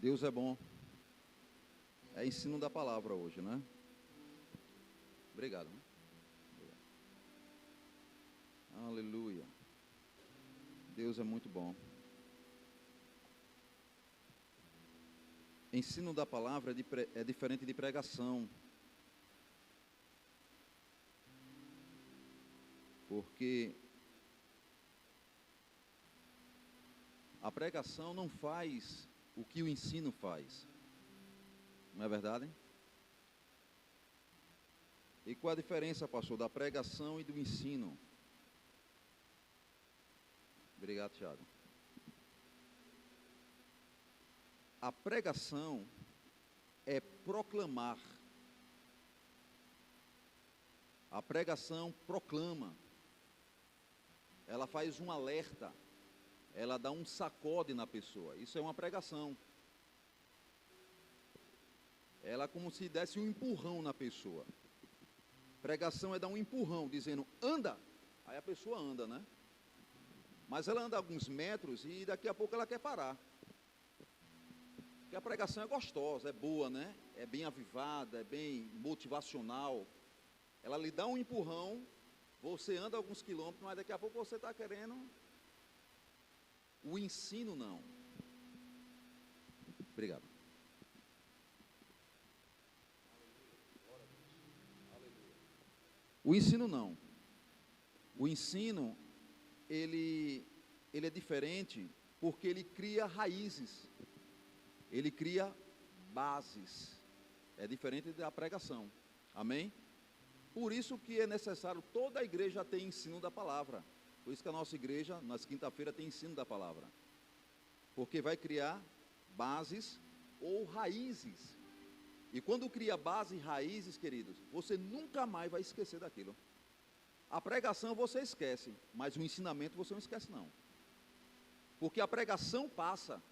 Deus é bom. É ensino da palavra hoje, né? Obrigado. Obrigado. Aleluia. Deus é muito bom. Ensino da palavra é diferente de pregação. Porque a pregação não faz o que o ensino faz. Não é verdade? E qual a diferença, pastor, da pregação e do ensino? Obrigado, Thiago. A pregação é proclamar. A pregação proclama. Ela faz um alerta. Ela dá um sacode na pessoa. Isso é uma pregação. Ela é como se desse um empurrão na pessoa. Pregação é dar um empurrão, dizendo, anda. Aí a pessoa anda, né? Mas ela anda alguns metros e daqui a pouco ela quer parar. Porque a pregação é gostosa, é boa, né? É bem avivada, é bem motivacional. Ela lhe dá um empurrão, você anda alguns quilômetros, mas daqui a pouco você está querendo. O ensino não. Obrigado. O ensino não. O ensino, ele é diferente porque ele cria raízes. Ele cria bases. É diferente da pregação. Amém? Por isso que é necessário, toda a igreja ter ensino da palavra. Por isso que a nossa igreja, nas quinta-feira, tem ensino da palavra. Porque vai criar bases ou raízes. E quando cria base e raízes, queridos, você nunca mais vai esquecer daquilo. A pregação você esquece, mas o ensinamento você não esquece não. Porque a pregação passa,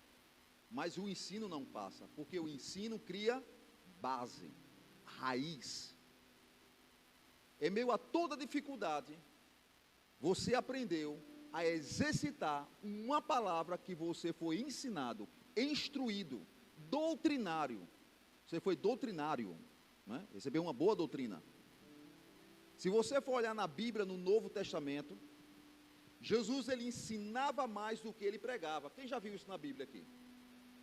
mas o ensino não passa. Porque o ensino cria base, raiz. Em meio a toda dificuldade, você aprendeu a exercitar uma palavra que você foi ensinado, instruído, doutrinário. Você foi doutrinário, né? Recebeu uma boa doutrina. Se você for olhar na Bíblia, no Novo Testamento, Jesus ele ensinava mais do que ele pregava. Quem já viu isso na Bíblia aqui?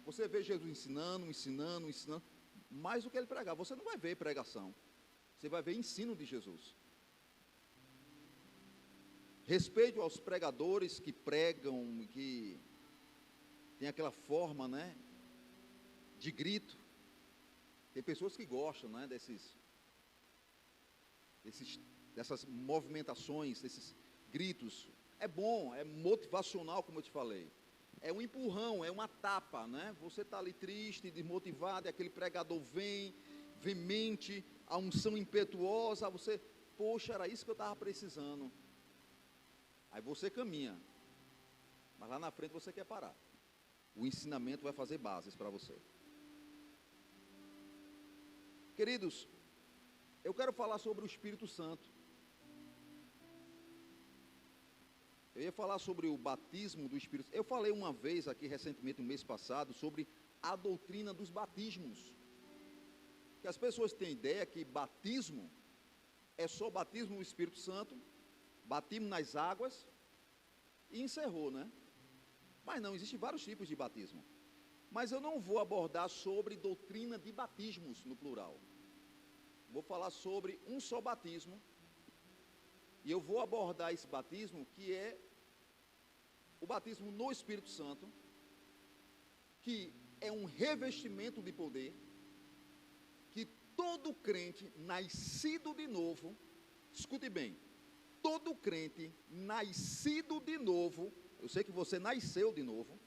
Você vê Jesus ensinando, mais do que ele pregava. Você não vai ver pregação, você vai ver ensino de Jesus. Respeito aos pregadores que pregam, que tem aquela forma, né, de grito. Tem pessoas que gostam, né, dessas movimentações, desses gritos. É bom, é motivacional, como eu te falei. É um empurrão, é uma tapa, né? Você está ali triste, desmotivado, e aquele pregador vem, veemente, a unção impetuosa, você, poxa, era isso que eu estava precisando. Aí você caminha, mas lá na frente você quer parar. O ensinamento vai fazer bases para você. Queridos, eu quero falar sobre o Espírito Santo. Eu ia falar sobre o batismo do Espírito Santo. Eu falei uma vez aqui recentemente, no mês passado, sobre a doutrina dos batismos. Que as pessoas têm ideia que batismo é só batismo no Espírito Santo, batismo nas águas e encerrou, né? Mas não, existem vários tipos de batismo. Mas eu não vou abordar sobre doutrina de batismos no plural. Vou falar sobre um só batismo. E eu vou abordar esse batismo que é o batismo no Espírito Santo, que é um revestimento de poder, que todo crente nascido de novo, escute bem, todo crente nascido de novo, eu sei que você nasceu de novo,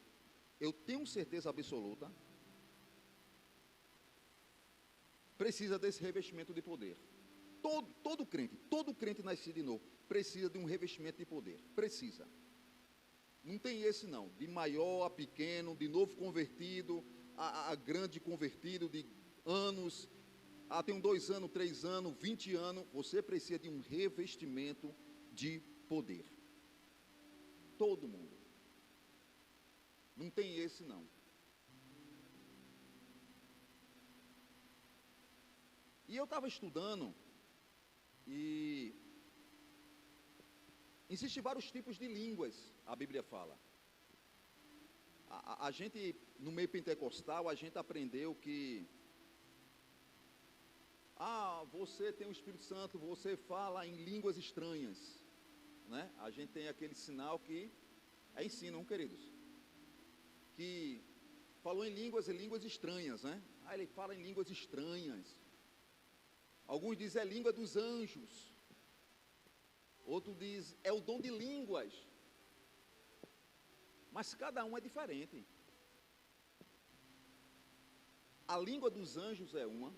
eu tenho certeza absoluta, precisa desse revestimento de poder. Todo crente nascido de novo, precisa de um revestimento de poder, precisa. Não tem esse não, de maior a pequeno, de novo convertido, a grande convertido, de anos, tem 2 anos, 3 anos, 20 anos, você precisa de um revestimento de poder. Todo mundo. Não tem esse não. E eu estava estudando, e existem vários tipos de línguas, a Bíblia fala. A gente, no meio pentecostal, a gente aprendeu que você tem o Espírito Santo, você fala em línguas estranhas, né? A gente tem aquele sinal que é ensino, queridos, que falou em línguas estranhas, né? Ele fala em línguas estranhas. Alguns dizem é língua dos anjos, outros dizem é o dom de línguas, mas cada um é diferente. A língua dos anjos é uma,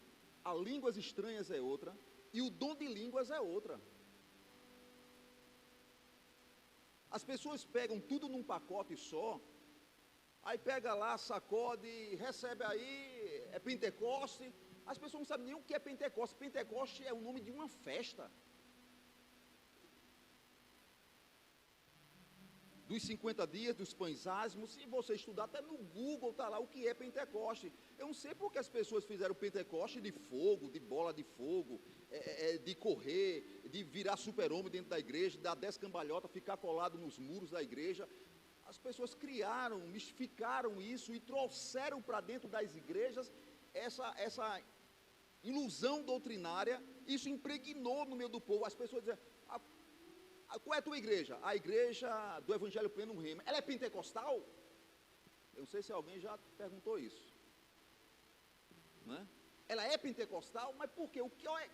a línguas estranhas é outra, e o dom de línguas é outra. As pessoas pegam tudo num pacote só, aí pega lá, sacode, recebe aí, é Pentecoste. As pessoas não sabem nem o que é Pentecoste. Pentecoste é o nome de uma festa. Dos 50 dias, dos pães ázimos, se você estudar até no Google, está lá o que é Pentecoste. Eu não sei porque as pessoas fizeram Pentecoste de fogo, de bola de fogo, de correr, de virar super-homem dentro da igreja, dar 10 cambalhotas, ficar colado nos muros da igreja. As pessoas criaram, mistificaram isso e trouxeram para dentro das igrejas essa ilusão doutrinária. Isso impregnou no meio do povo. As pessoas dizem: qual é a tua igreja? A igreja do Evangelho Pleno Rema. Ela é pentecostal? Eu não sei se alguém já perguntou isso, né? Ela é pentecostal? Mas por quê?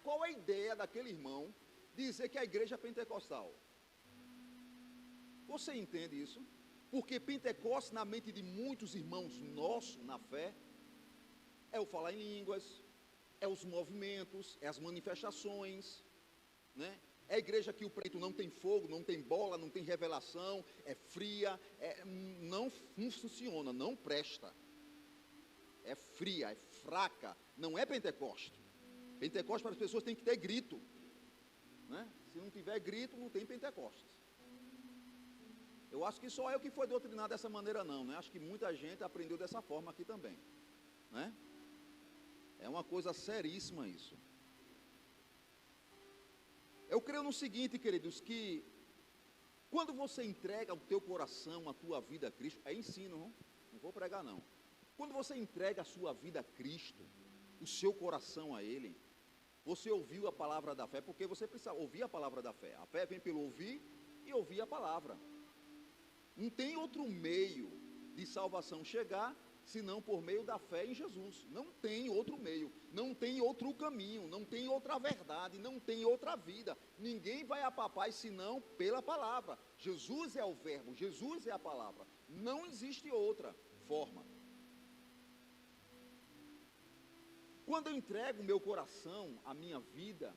Qual é a ideia daquele irmão dizer que a igreja é pentecostal? Você entende isso? Porque Pentecostes, na mente de muitos irmãos nossos na fé, é o falar em línguas, é os movimentos, é as manifestações, né? É a igreja que o preto não tem fogo, não tem bola, não tem revelação, é fria, não funciona, não presta. É fria, é fraca, não é Pentecoste. Pentecoste para as pessoas tem que ter grito, né? Se não tiver grito, não tem Pentecostes. Eu acho que só eu que foi doutrinado dessa maneira não, né? Acho que muita gente aprendeu dessa forma aqui também, né? É uma coisa seríssima isso. Eu creio no seguinte, queridos, que quando você entrega o teu coração, a tua vida a Cristo, é ensino, não vou pregar não. Quando você entrega a sua vida a Cristo, o seu coração a Ele, você ouviu a palavra da fé, porque você precisa ouvir a palavra da fé. A fé vem pelo ouvir e ouvir a palavra. Não tem outro meio de salvação chegar senão por meio da fé em Jesus. Não tem outro meio, não tem outro caminho, não tem outra verdade, não tem outra vida. Ninguém vai a papai senão pela palavra. Jesus é o verbo, Jesus é a palavra. Não existe outra forma. Quando eu entrego o meu coração, a minha vida,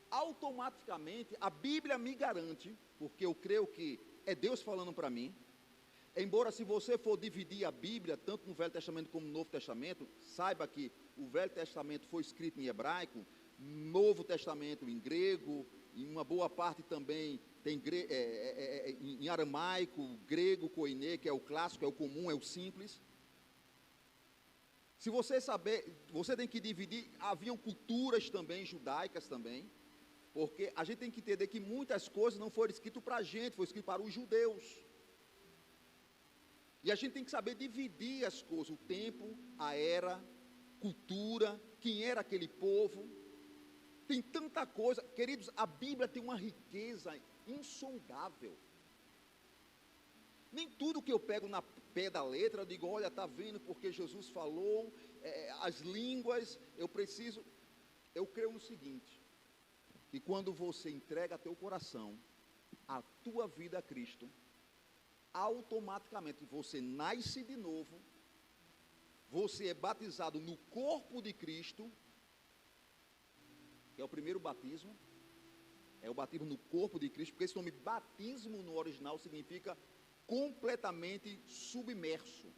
automaticamente a Bíblia me garante, porque eu creio que é Deus falando para mim. Embora, se você for dividir a Bíblia, tanto no Velho Testamento como no Novo Testamento, saiba que o Velho Testamento foi escrito em hebraico, Novo Testamento em grego, em uma boa parte também tem em aramaico, grego, koiné, que é o clássico, é o comum, é o simples. Se você saber, você tem que dividir, haviam culturas também, judaicas também, porque a gente tem que entender que muitas coisas não foram escritas para a gente, foi escrito para os judeus. E a gente tem que saber dividir as coisas, o tempo, a era, cultura, quem era aquele povo. Tem tanta coisa, queridos, a Bíblia tem uma riqueza insondável. Nem tudo que eu pego na pé da letra, eu digo, olha, está vendo porque Jesus falou, as línguas, eu creio no seguinte, que quando você entrega teu coração, a tua vida a Cristo, automaticamente você nasce de novo, você é batizado no corpo de Cristo, que é o primeiro batismo, é o batismo no corpo de Cristo, porque esse nome batismo no original significa completamente submerso,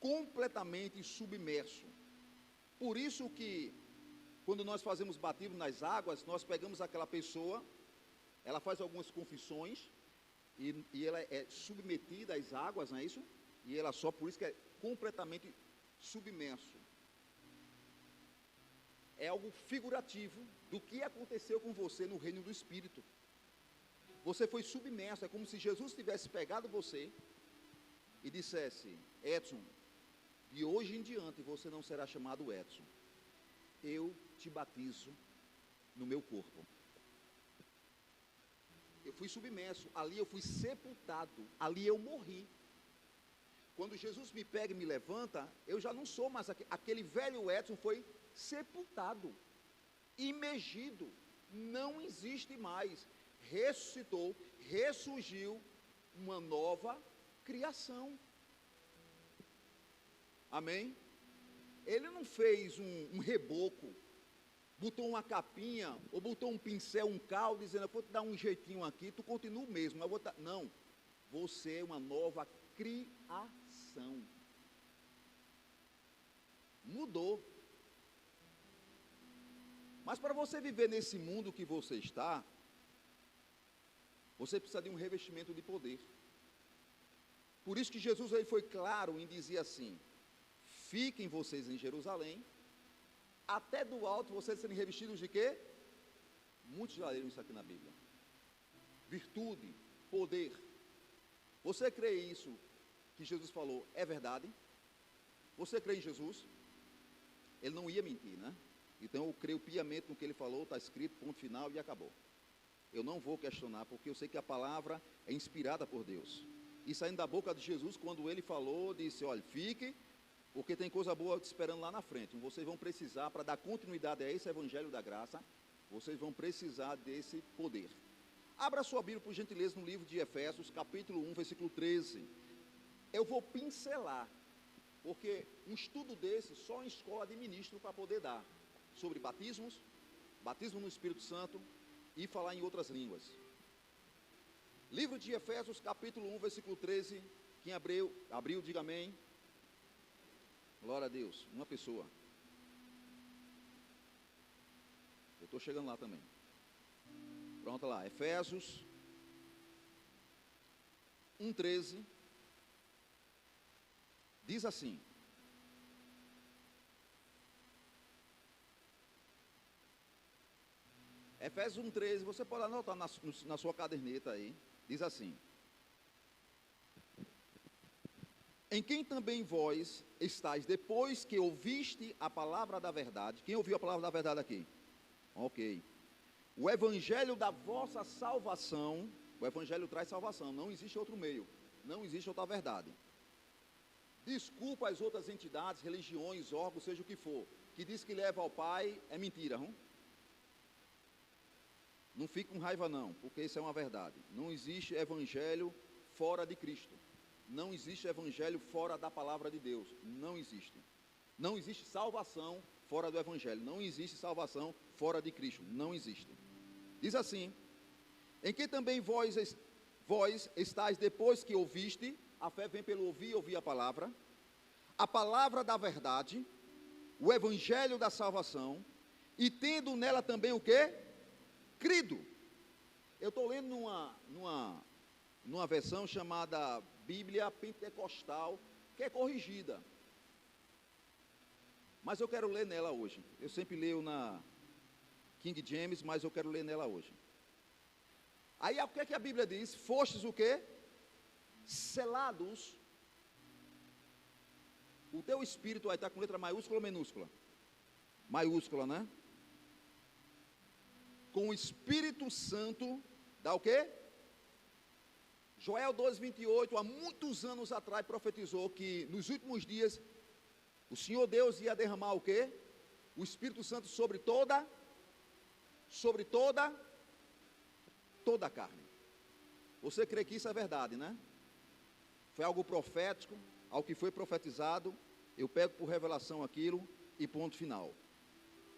completamente submerso. Por isso que quando nós fazemos batismo nas águas, nós pegamos aquela pessoa, ela faz algumas confissões, e ela é submetida às águas, não é isso? E ela só, por isso que é completamente submerso. é algo figurativo do que aconteceu com você no reino do Espírito. Você foi submerso, é como se Jesus tivesse pegado você e dissesse: Edson, de hoje em diante você não será chamado Edson, eu te batizo no meu corpo. Eu fui submerso, ali eu fui sepultado, ali eu morri. Quando Jesus me pega e me levanta, eu já não sou mais aquele velho Edson, foi sepultado, imergido, não existe mais, ressuscitou, ressurgiu, uma nova criação. Amém? Ele não fez um reboco, botou uma capinha, ou botou um pincel, um cal, dizendo: eu vou te dar um jeitinho aqui, tu continua o mesmo, eu vou não, você é uma nova criação. Mudou. Mas para você viver nesse mundo que você está, você precisa de um revestimento de poder. Por isso que Jesus aí foi claro em dizer assim: fiquem vocês em Jerusalém, até do alto vocês serem revestidos de quê? Muitos já leram isso aqui na Bíblia. Virtude, poder. Você crê isso que Jesus falou é verdade? Você crê em Jesus? Ele não ia mentir, né? Então eu creio piamente no que ele falou, está escrito, ponto final e acabou. Eu não vou questionar, porque eu sei que a palavra é inspirada por Deus. E saindo da boca de Jesus, quando ele falou, disse: olha, fique, porque tem coisa boa te esperando lá na frente. Vocês vão precisar, para dar continuidade a esse evangelho da graça, vocês vão precisar desse poder. Abra sua Bíblia, por gentileza, no livro de Efésios, capítulo 1, versículo 13. Eu vou pincelar, porque um estudo desse, só em escola de ministro para poder dar, sobre batismos, batismo no Espírito Santo e falar em outras línguas. Livro de Efésios, capítulo 1, versículo 13. Quem abriu, diga amém. Glória a Deus, uma pessoa. Eu estou chegando lá também. Pronto lá, Efésios 1,13. Diz assim: Efésios 1,13, você pode anotar na sua caderneta aí. Diz assim: em quem também vós estáis, depois que ouviste a palavra da verdade. Quem ouviu a palavra da verdade aqui? Ok. O evangelho da vossa salvação. O evangelho traz salvação, não existe outro meio, não existe outra verdade. Desculpa as outras entidades, religiões, órgãos, seja o que for, que diz que leva ao Pai, é mentira, não? Não fique com raiva não, porque isso é uma verdade. Não existe evangelho fora de Cristo. Não existe evangelho fora da palavra de Deus. Não existe. Não existe salvação fora do evangelho. Não existe salvação fora de Cristo. Não existe. Diz assim: em que também vós estáis, depois que ouviste, a fé vem pelo ouvir, ouvir a palavra da verdade, o evangelho da salvação, e tendo nela também o quê? Crido. Eu estou lendo numa versão chamada Bíblia Pentecostal, que é corrigida, mas eu quero ler nela hoje. Eu sempre leio na King James, mas eu quero ler nela hoje. Aí o que é que a Bíblia diz? Fostes o quê? Selados. O teu espírito vai estar com letra maiúscula ou minúscula? Maiúscula, né? Com o Espírito Santo, dá o quê? Joel 2,28, há muitos anos atrás, profetizou que nos últimos dias, o Senhor Deus ia derramar o quê? O Espírito Santo sobre toda a carne. Você crê que isso é verdade, né? Foi algo profético, ao que foi profetizado, eu pego por revelação aquilo e ponto final.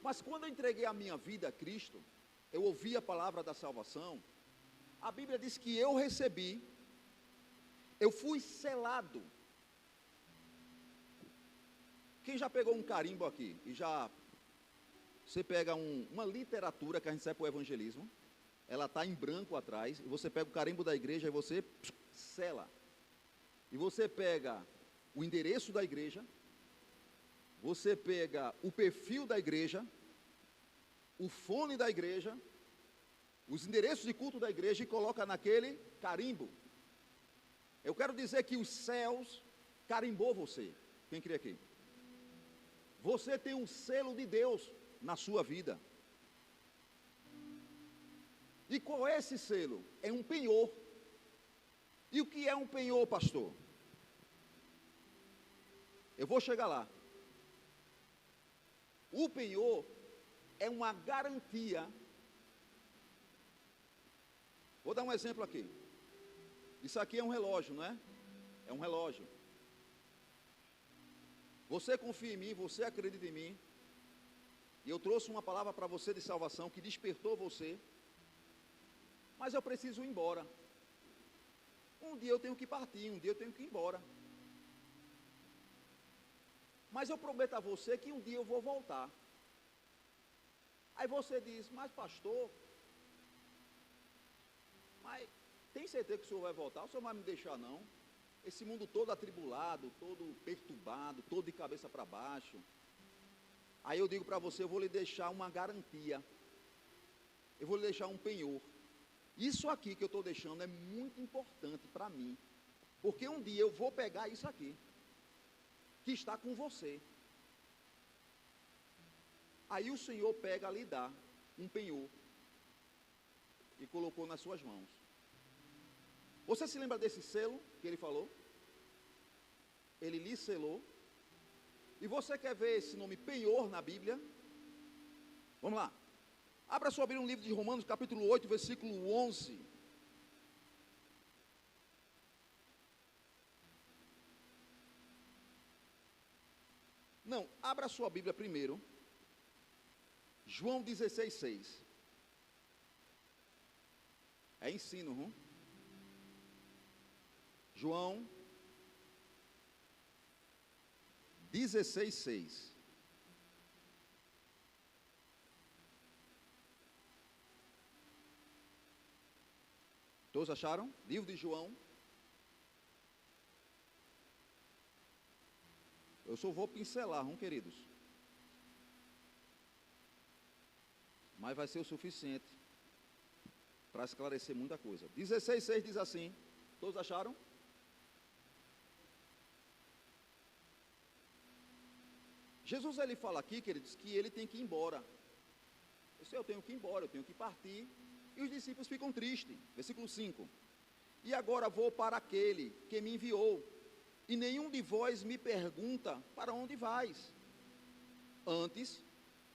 Mas quando eu entreguei a minha vida a Cristo, eu ouvi a palavra da salvação, a Bíblia diz que eu recebi, eu fui selado. Quem já pegou um carimbo aqui? E já, você pega uma literatura que a gente sai para o evangelismo, ela está em branco atrás, e você pega o carimbo da igreja e você sela. E você pega o endereço da igreja, você pega o perfil da igreja, o fone da igreja, os endereços de culto da igreja e coloca naquele carimbo. Eu quero dizer que os céus carimbou você. Quem crê aqui? Você tem um selo de Deus na sua vida. E qual é esse selo? É um penhor. E o que é um penhor, pastor? Eu vou chegar lá. O penhor é uma garantia. Vou dar um exemplo aqui. Isso aqui é um relógio, não é? É um relógio. Você confia em mim, você acredita em mim. E eu trouxe uma palavra para você de salvação que despertou você. Mas eu preciso ir embora. Um dia eu tenho que partir, um dia eu tenho que ir embora. Mas eu prometo a você que um dia eu vou voltar. Aí você diz, mas pastor, mas tem certeza que o senhor vai voltar? O senhor vai me deixar não? Esse mundo todo atribulado, todo perturbado, todo de cabeça para baixo. Aí eu digo para você, eu vou lhe deixar uma garantia. Eu vou lhe deixar um penhor. Isso aqui que eu estou deixando é muito importante para mim. Porque um dia eu vou pegar isso aqui, que está com você. Aí o Senhor pega e lhe dá um penhor e colocou nas suas mãos. Você se lembra desse selo que ele falou? Ele lhe selou. E você quer ver esse nome penhor na Bíblia? Vamos lá. Abra sua Bíblia no livro de Romanos, capítulo 8, versículo 11. Não, abra sua Bíblia primeiro. João 16, 6. É ensino, João 16, 6. Todos acharam? Livro de João. Eu só vou pincelar, queridos. Mas vai ser o suficiente para esclarecer muita coisa. 16,6 diz assim. Todos acharam? Jesus ele fala aqui, queridos, que ele tem que ir embora. Eu tenho que ir embora, eu tenho que partir. E os discípulos ficam tristes. Versículo 5. E agora vou para aquele que me enviou. E nenhum de vós me pergunta para onde vais. Antes,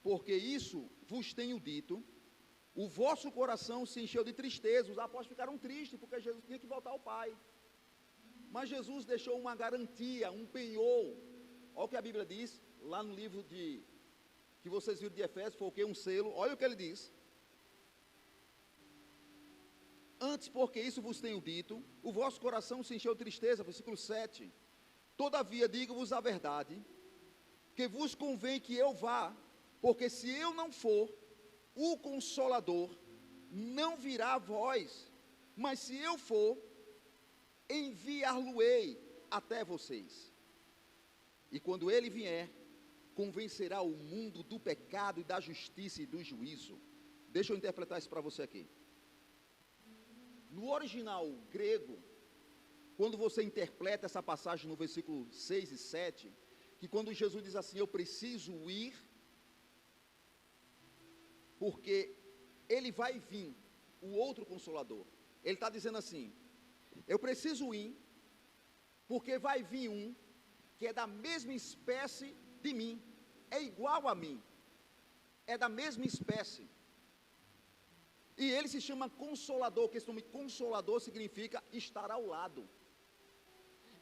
porque isso vos tenho dito, o vosso coração se encheu de tristeza. Os apóstolos ficaram tristes, porque Jesus tinha que voltar ao Pai. Mas Jesus deixou uma garantia, um penhor. Olha o que a Bíblia diz, lá no livro que vocês viram de Efésios, foi o que? Um selo. Olha o que ele diz. Antes, porque isso vos tenho dito, o vosso coração se encheu de tristeza. Versículo 7. Todavia, digo-vos a verdade, que vos convém que eu vá, porque se eu não for, o Consolador não virá a vós, mas se eu for, enviar-lo-ei até vocês. E quando ele vier, convencerá o mundo do pecado e da justiça e do juízo. Deixa eu interpretar isso para você aqui. No original grego, quando você interpreta essa passagem no versículo 6 e 7, que quando Jesus diz assim, eu preciso ir, porque ele vai vir, o outro Consolador. Ele está dizendo assim, eu preciso ir, porque vai vir um, que é da mesma espécie de mim, é igual a mim, é da mesma espécie. E ele se chama Consolador, que esse nome Consolador significa estar ao lado.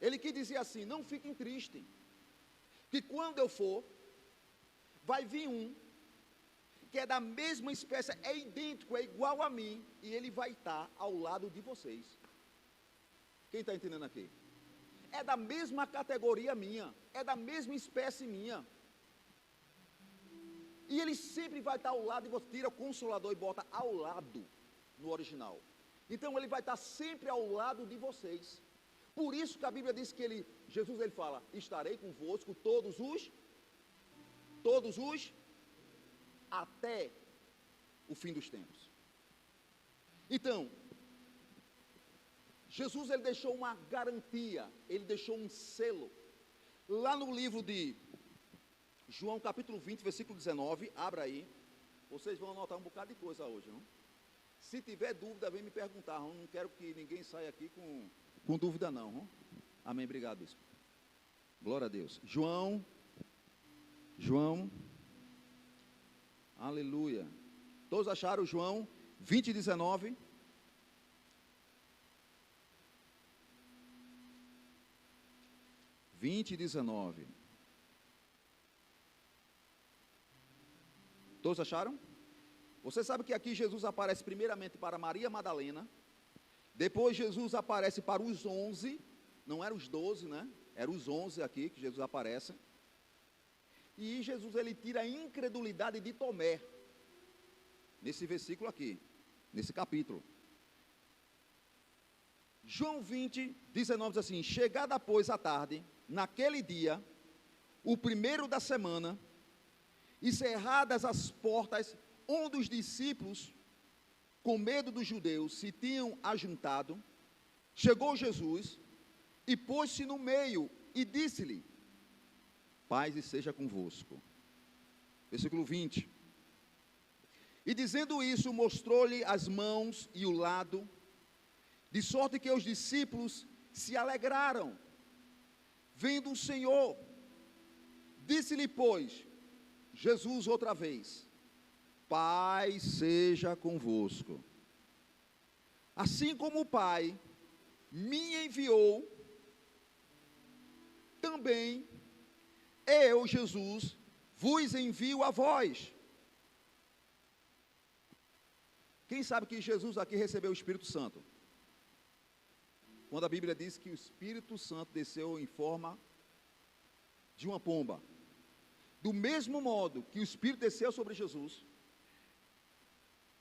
Ele quis dizer assim, não fiquem tristes, que quando eu for, vai vir um, que é da mesma espécie, é idêntico, é igual a mim, e ele vai estar ao lado de vocês. Quem está entendendo aqui? É da mesma categoria minha, é da mesma espécie minha. E ele sempre vai estar ao lado, e você tira o Consolador e bota ao lado, no original. Então ele vai estar sempre ao lado de vocês. Por isso que a Bíblia diz que Jesus ele fala, estarei convosco todos os, até o fim dos tempos. Então, Jesus ele deixou uma garantia, ele deixou um selo. Lá no livro de João capítulo 20, versículo 19, abra aí. Vocês vão anotar um bocado de coisa hoje, não? Se tiver dúvida, vem me perguntar. Não quero que ninguém saia aqui com dúvida, não. Não? Amém, obrigado, bispo. Glória a Deus. João, aleluia. Todos acharam João 20, 19? Todos acharam? Você sabe que aqui Jesus aparece primeiramente para Maria Madalena, depois Jesus aparece para os 11, não eram os 12, né? Eram os 11 aqui que Jesus aparece. E Jesus ele tira a incredulidade de Tomé, nesse versículo aqui, nesse capítulo. João 20, 19 diz assim: chegada pois a tarde, naquele dia, o primeiro da semana, e cerradas as portas, onde os discípulos, com medo dos judeus, se tinham ajuntado, chegou Jesus e pôs-se no meio e disse-lhe: paz e seja convosco. Versículo 20. E dizendo isso, mostrou-lhe as mãos e o lado, de sorte que os discípulos se alegraram, vendo o Senhor. Disse-lhe, pois, Jesus outra vez: paz seja convosco. Assim como o Pai me enviou, também eu, Jesus, vos envio a vós. Quem sabe que Jesus aqui recebeu o Espírito Santo? Quando a Bíblia diz que o Espírito Santo desceu em forma de uma pomba. Do mesmo modo que o Espírito desceu sobre Jesus,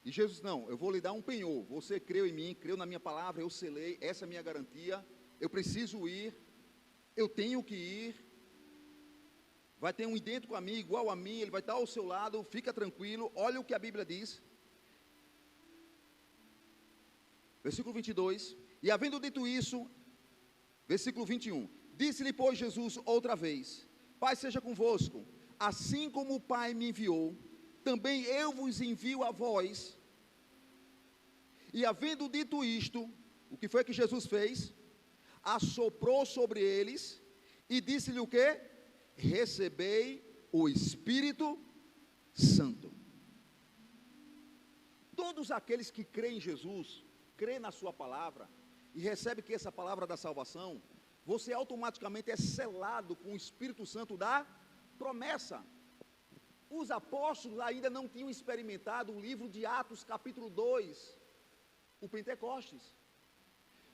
e Jesus, não, eu vou lhe dar um penhor, você creu em mim, creu na minha palavra, eu selei, essa é a minha garantia, eu preciso ir, eu tenho que ir, vai ter um idêntico a mim, igual a mim, ele vai estar ao seu lado, fica tranquilo, olha o que a Bíblia diz, versículo 22, e havendo dito isso, versículo 21, disse-lhe, pois, Jesus outra vez: Pai seja convosco, assim como o Pai me enviou, também eu vos envio a vós. E havendo dito isto, o que foi que Jesus fez? Assoprou sobre eles e disse-lhe o quê? Recebei o Espírito Santo. Todos aqueles que creem em Jesus, creem na sua palavra e recebem que essa palavra da salvação, você automaticamente é selado com o Espírito Santo da promessa. Os apóstolos ainda não tinham experimentado o livro de Atos capítulo 2, o Pentecostes.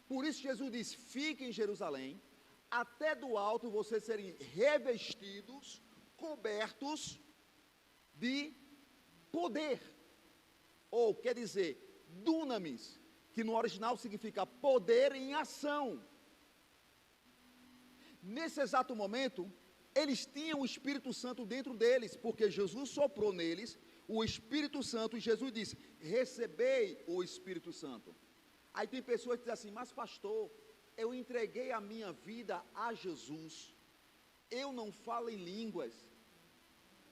Por isso Jesus diz: fiquem em Jerusalém, até do alto vocês serem revestidos, cobertos de poder. Ou quer dizer, dunamis, que no original significa poder em ação. Nesse exato momento, eles tinham o Espírito Santo dentro deles, porque Jesus soprou neles o Espírito Santo, e Jesus disse: recebei o Espírito Santo. Aí tem pessoas que dizem assim: mas pastor, eu entreguei a minha vida a Jesus, eu não falo em línguas,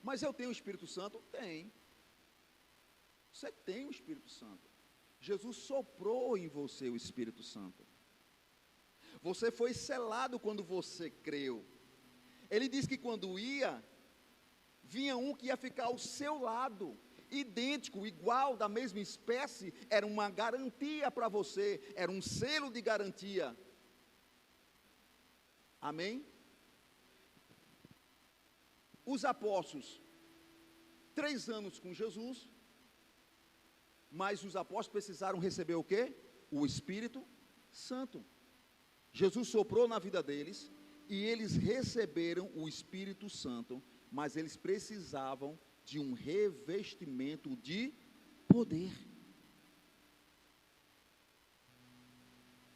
mas eu tenho o Espírito Santo? Tem. Você tem o Espírito Santo. Jesus soprou em você o Espírito Santo. Você foi selado quando você creu. Ele diz que quando ia, vinha um que ia ficar ao seu lado, idêntico, igual, da mesma espécie, era uma garantia para você, era um selo de garantia. Amém? Os apóstolos, 3 anos com Jesus, mas os apóstolos precisaram receber o quê? O Espírito Santo. Jesus soprou na vida deles, e eles receberam o Espírito Santo, mas eles precisavam de um revestimento de poder.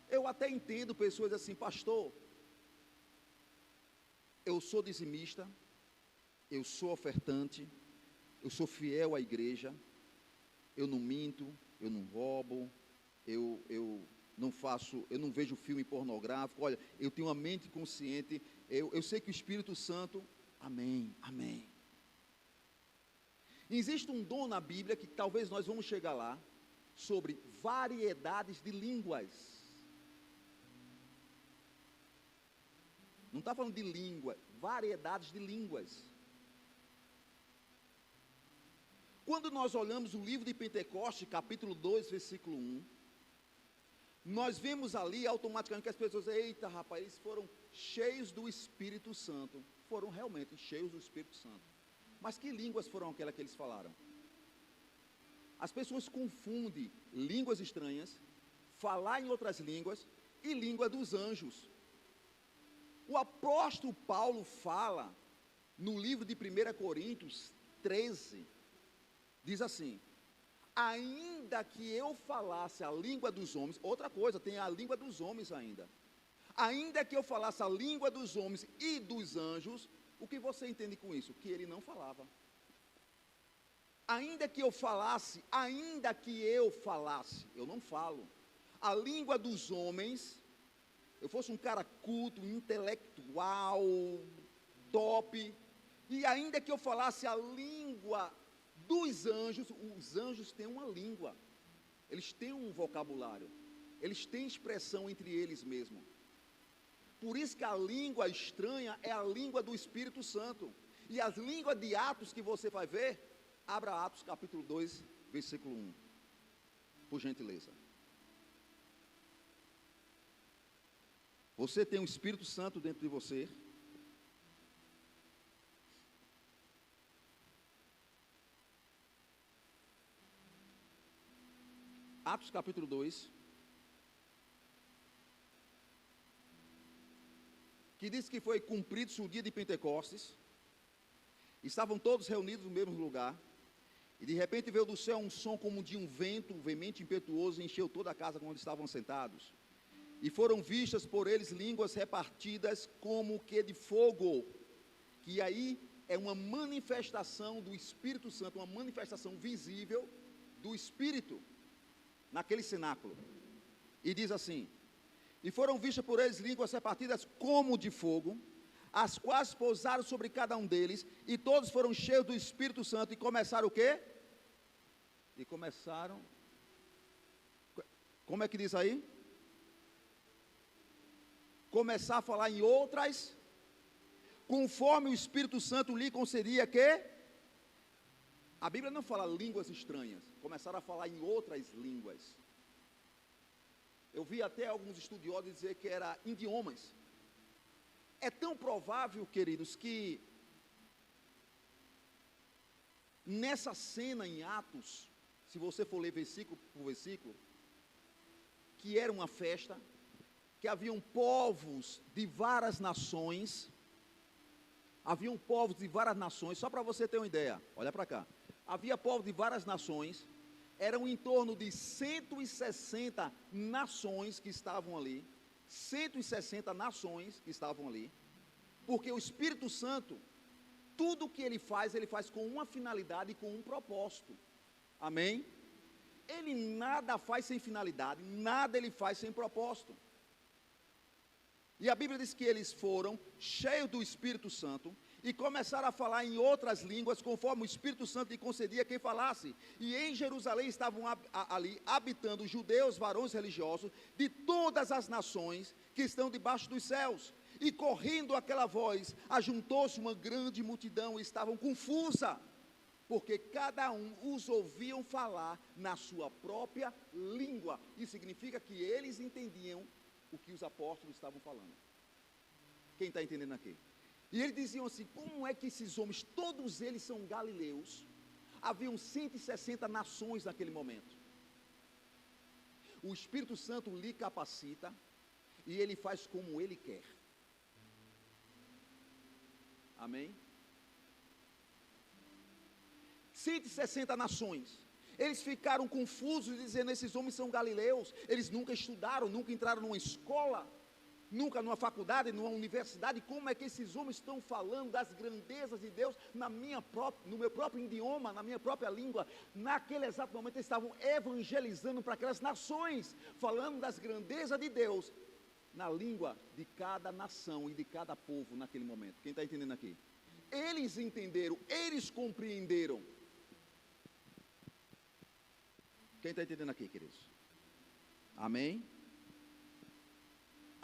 Eu até entendo pessoas assim: pastor, eu sou dizimista, eu sou ofertante, eu sou fiel à igreja, eu não minto, eu não roubo, eu não faço, eu não vejo filme pornográfico. Olha, eu tenho uma mente consciente, eu sei que o Espírito Santo, amém, amém. Existe um dom na Bíblia, que talvez nós vamos chegar lá, sobre variedades de línguas. Não está falando de língua, variedades de línguas. Quando nós olhamos o livro de Pentecostes, capítulo 2, versículo 1, nós vemos ali automaticamente que as pessoas dizem, eita rapaz, eles foram cheios do Espírito Santo. Foram realmente cheios do Espírito Santo. Mas que línguas foram aquelas que eles falaram? As pessoas confundem línguas estranhas, falar em outras línguas e língua dos anjos. O apóstolo Paulo fala no livro de 1 Coríntios 13, diz assim, ainda que eu falasse a língua dos homens, outra coisa, tem a língua dos homens ainda. Ainda que eu falasse a língua dos homens e dos anjos, o que você entende com isso? Que ele não falava. Ainda que eu falasse, eu não falo. A língua dos homens, eu fosse um cara culto, intelectual, top, e ainda que eu falasse a língua dos anjos, os anjos têm uma língua, eles têm um vocabulário, eles têm expressão entre eles mesmos. Por isso que a língua estranha é a língua do Espírito Santo. E as línguas de Atos que você vai ver, abra Atos capítulo 2, versículo 1, por gentileza. Você tem o Espírito Santo dentro de você. Atos capítulo 2, que diz que foi cumprido-se o dia de Pentecostes, estavam todos reunidos no mesmo lugar, e de repente veio do céu um som como de um vento veemente e impetuoso, e encheu toda a casa onde estavam sentados, e foram vistas por eles línguas repartidas como que de fogo, que aí é uma manifestação do Espírito Santo, uma manifestação visível do Espírito, naquele cenáculo, e diz assim, e foram vistas por eles línguas repartidas como de fogo, as quais pousaram sobre cada um deles, e todos foram cheios do Espírito Santo, e começaram o quê? E começaram, como é que diz aí? Começar a falar em outras, conforme o Espírito Santo lhe concedia que, a Bíblia não fala línguas estranhas, começaram a falar em outras línguas. Eu vi até alguns estudiosos dizer que era idiomas. É tão provável, queridos, que nessa cena em Atos, se você for ler versículo por versículo, que era uma festa, que haviam povos de várias nações, só para você ter uma ideia, olha para cá, havia povos de várias nações, eram em torno de 160 nações que estavam ali, 160 nações que estavam ali, porque o Espírito Santo, tudo que ele faz com uma finalidade e com um propósito, amém? Ele nada faz sem finalidade, nada ele faz sem propósito. E a Bíblia diz que eles foram cheios do Espírito Santo e começaram a falar em outras línguas, conforme o Espírito Santo lhe concedia quem falasse. E em Jerusalém estavam ali habitando judeus, varões religiosos, de todas as nações que estão debaixo dos céus. E correndo aquela voz, ajuntou-se uma grande multidão e estavam confusa, porque cada um os ouviam falar na sua própria língua. Isso significa que eles entendiam o que os apóstolos estavam falando. Quem está entendendo aqui? E eles diziam assim, como é que esses homens, todos eles são galileus, haviam 160 nações naquele momento. O Espírito Santo lhe capacita, e ele faz como ele quer. Amém? 160 nações. Eles ficaram confusos, dizendo, esses homens são galileus, eles nunca estudaram, nunca entraram numa escola nunca numa faculdade, numa universidade, como é que esses homens estão falando das grandezas de Deus no meu próprio idioma, na minha própria língua. Naquele exato momento eles estavam evangelizando para aquelas nações, falando das grandezas de Deus, na língua de cada nação e de cada povo naquele momento. Quem está entendendo aqui? Eles entenderam, eles compreenderam. Quem está entendendo aqui, queridos? Amém?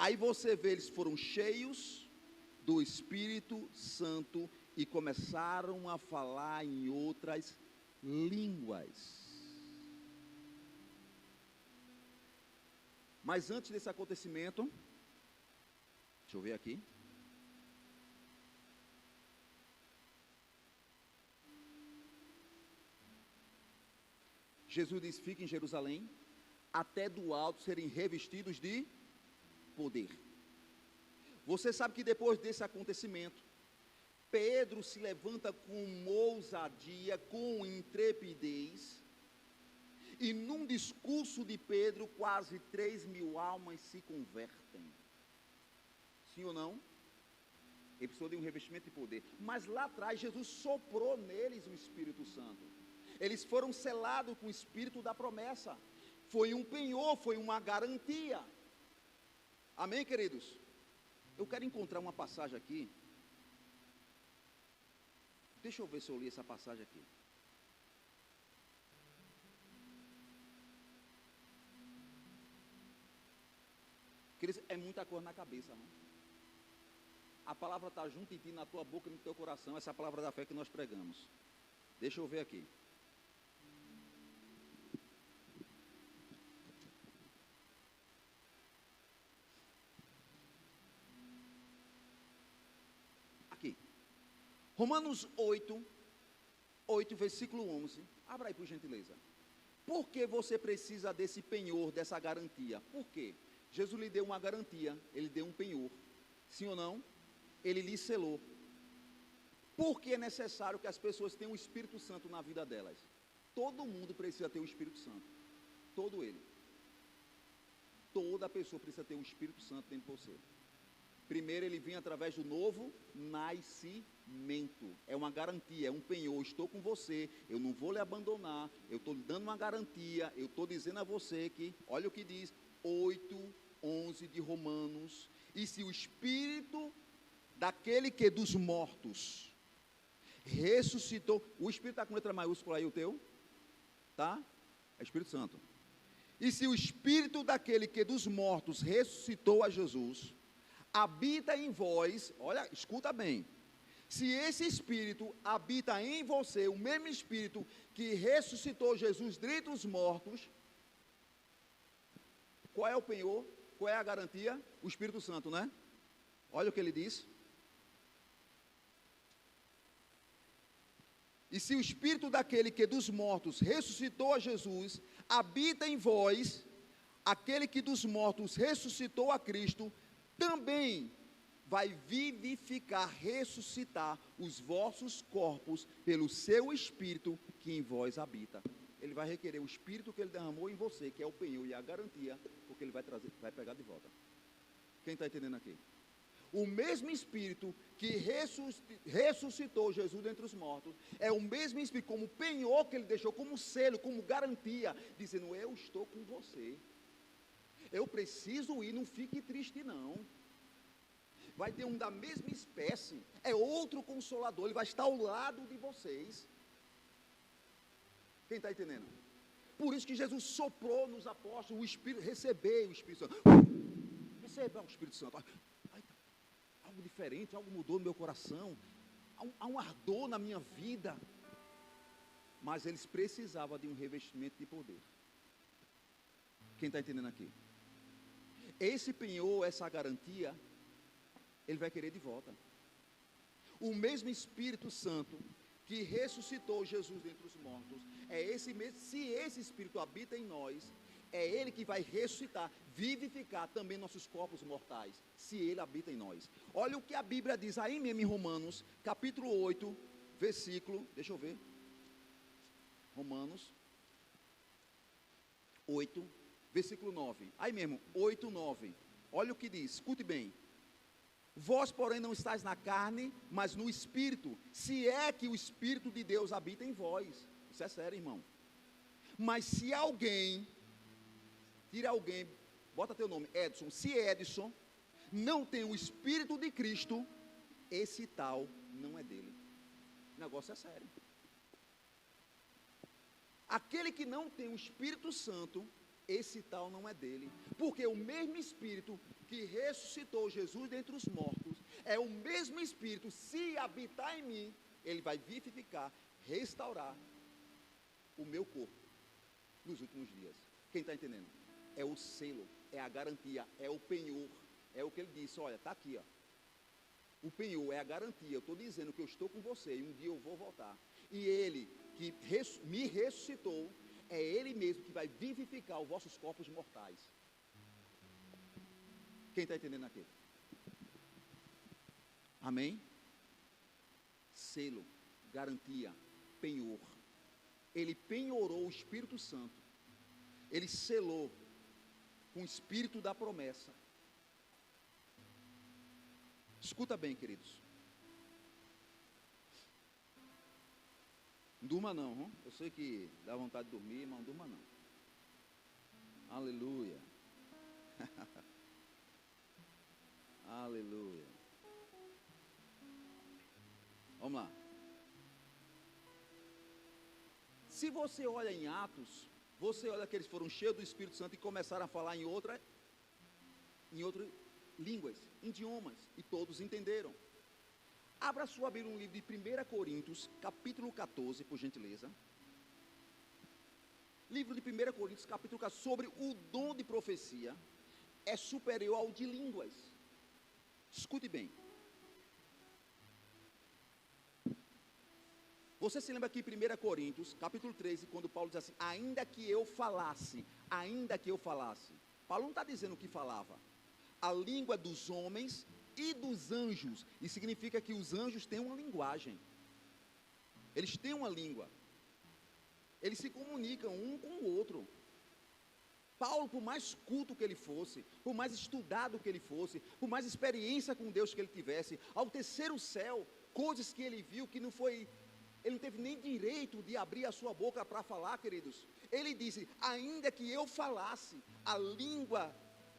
Aí você vê, eles foram cheios do Espírito Santo e começaram a falar em outras línguas. Mas antes desse acontecimento, deixa eu ver aqui. Jesus diz: fiquem em Jerusalém, até do alto serem revestidos de poder. Você sabe que depois desse acontecimento, Pedro se levanta com ousadia, com intrepidez, e num discurso de Pedro, quase 3.000 almas se convertem. Sim ou não? Ele precisou de um revestimento de poder. Mas lá atrás, Jesus soprou neles o Espírito Santo. Eles foram selados com o Espírito da promessa. Foi um penhor, foi uma garantia. Amém, queridos? Eu quero encontrar uma passagem aqui. Deixa eu ver se eu li essa passagem aqui. Queridos, é muita coisa na cabeça, não? A palavra está junto em ti, na tua boca e no teu coração. Essa é a palavra da fé que nós pregamos. Deixa eu ver aqui. Aqui. Romanos 8, versículo 11. Abra aí por gentileza. Por que você precisa desse penhor, dessa garantia? Por quê? Jesus lhe deu uma garantia, ele deu um penhor. Sim ou não? Ele lhe selou. Por que é necessário que as pessoas tenham o Espírito Santo na vida delas? Todo mundo precisa ter o Espírito Santo. Todo ele. Toda pessoa precisa ter o Espírito Santo dentro de você. Primeiro ele vem através do novo nascimento. É uma garantia, é um penhor. Estou com você, eu não vou lhe abandonar. Eu estou lhe dando uma garantia. Eu estou dizendo a você que, olha o que diz 8:11 de Romanos. E se o Espírito daquele que dos mortos ressuscitou, o Espírito está com letra maiúscula aí, o teu? Tá? É Espírito Santo. E se o Espírito daquele que dos mortos ressuscitou a Jesus habita em vós, olha, escuta bem. Se esse Espírito habita em você, o mesmo Espírito que ressuscitou Jesus dentre os mortos, qual é o penhor? Qual é a garantia? O Espírito Santo, né? Olha o que ele diz. E se o Espírito daquele que dos mortos ressuscitou a Jesus habita em vós, aquele que dos mortos ressuscitou a Cristo, também vai vivificar, ressuscitar os vossos corpos pelo seu Espírito que em vós habita. Ele vai requerer o Espírito que ele derramou em você, que é o penhor e a garantia, porque ele vai trazer, vai pegar de volta. Quem está entendendo aqui? O mesmo Espírito que ressuscitou Jesus dentre os mortos, é o mesmo Espírito, como penhor que ele deixou, como selo, como garantia, dizendo: eu estou com você. Eu preciso ir, não fique triste não. Vai ter um da mesma espécie, é outro consolador, ele vai estar ao lado de vocês. Quem está entendendo? Por isso que Jesus soprou nos apóstolos o Espírito, receber o Espírito Santo. Receba o Espírito Santo. Ai, algo diferente, algo mudou no meu coração. Há um ardor na minha vida. Mas eles precisavam de um revestimento de poder. Quem está entendendo aqui? Esse penhor, essa garantia, ele vai querer de volta. O mesmo Espírito Santo que ressuscitou Jesus dentre os mortos, é esse mesmo, se esse Espírito habita em nós, é ele que vai ressuscitar, vivificar também nossos corpos mortais, se ele habita em nós. Olha o que a Bíblia diz aí mesmo em Romanos, capítulo 8, versículo, deixa eu ver, Romanos 8, versículo 9, aí mesmo, 8, 9, Olha o que diz, escute bem. Vós, porém, não estáis na carne, mas no Espírito, se é que o Espírito de Deus habita em vós. Isso é sério, irmão. Mas se alguém, tira alguém, bota teu nome, Edson, se Edson não tem o Espírito de Cristo, esse tal não é dele. O negócio é sério. Aquele que não tem o Espírito Santo, esse tal não é dele, porque o mesmo Espírito que ressuscitou Jesus dentre os mortos, é o mesmo Espírito, se habitar em mim, ele vai vivificar, restaurar o meu corpo, nos últimos dias. Quem está entendendo? É o selo, é a garantia, é o penhor, é o que ele disse, olha, está aqui, ó. O penhor é a garantia, eu estou dizendo que eu estou com você, e um dia eu vou voltar, e ele que me ressuscitou, é ele mesmo que vai vivificar os vossos corpos mortais. Quem está entendendo aqui? Amém? Selo, garantia, penhor. Ele penhorou o Espírito Santo. Ele selou com o Espírito da promessa. Escuta bem, queridos. Não durma não, hein? Eu sei que dá vontade de dormir, mas não durma não. Aleluia. Aleluia. Vamos lá. Se você olha em Atos, você olha que eles foram cheios do Espírito Santo e começaram a falar em outras línguas, idiomas, e todos entenderam. Abra sua Bíblia no livro de 1 Coríntios, capítulo 14, por gentileza. Livro de 1 Coríntios, capítulo 14, sobre o dom de profecia, é superior ao de línguas. Escute bem. Você se lembra que em 1 Coríntios, capítulo 13, quando Paulo diz assim, ainda que eu falasse, Paulo não está dizendo o que falava, a língua dos homens e dos anjos, e significa que os anjos têm uma linguagem, eles têm uma língua, eles se comunicam um com o outro. Paulo, por mais culto que ele fosse, por mais estudado que ele fosse, por mais experiência com Deus que ele tivesse, ao terceiro céu, coisas que ele viu que não foi, ele não teve nem direito de abrir a sua boca para falar, queridos. Ele disse, ainda que eu falasse a língua,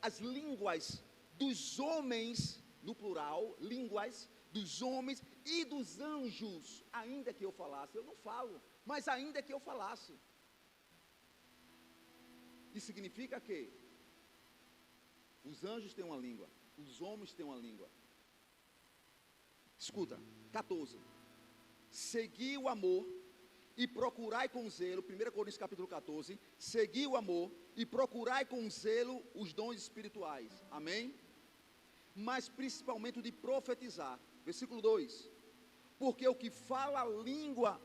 as línguas dos homens, no plural, línguas dos homens e dos anjos, ainda que eu falasse, eu não falo, mas ainda que eu falasse. Isso significa que os anjos têm uma língua, os homens têm uma língua. Escuta, 14. Segui o amor e procurai com zelo, 1 Coríntios capítulo 14, segui o amor e procurai com zelo os dons espirituais, amém? Mas principalmente o de profetizar, versículo 2, porque o que fala a língua,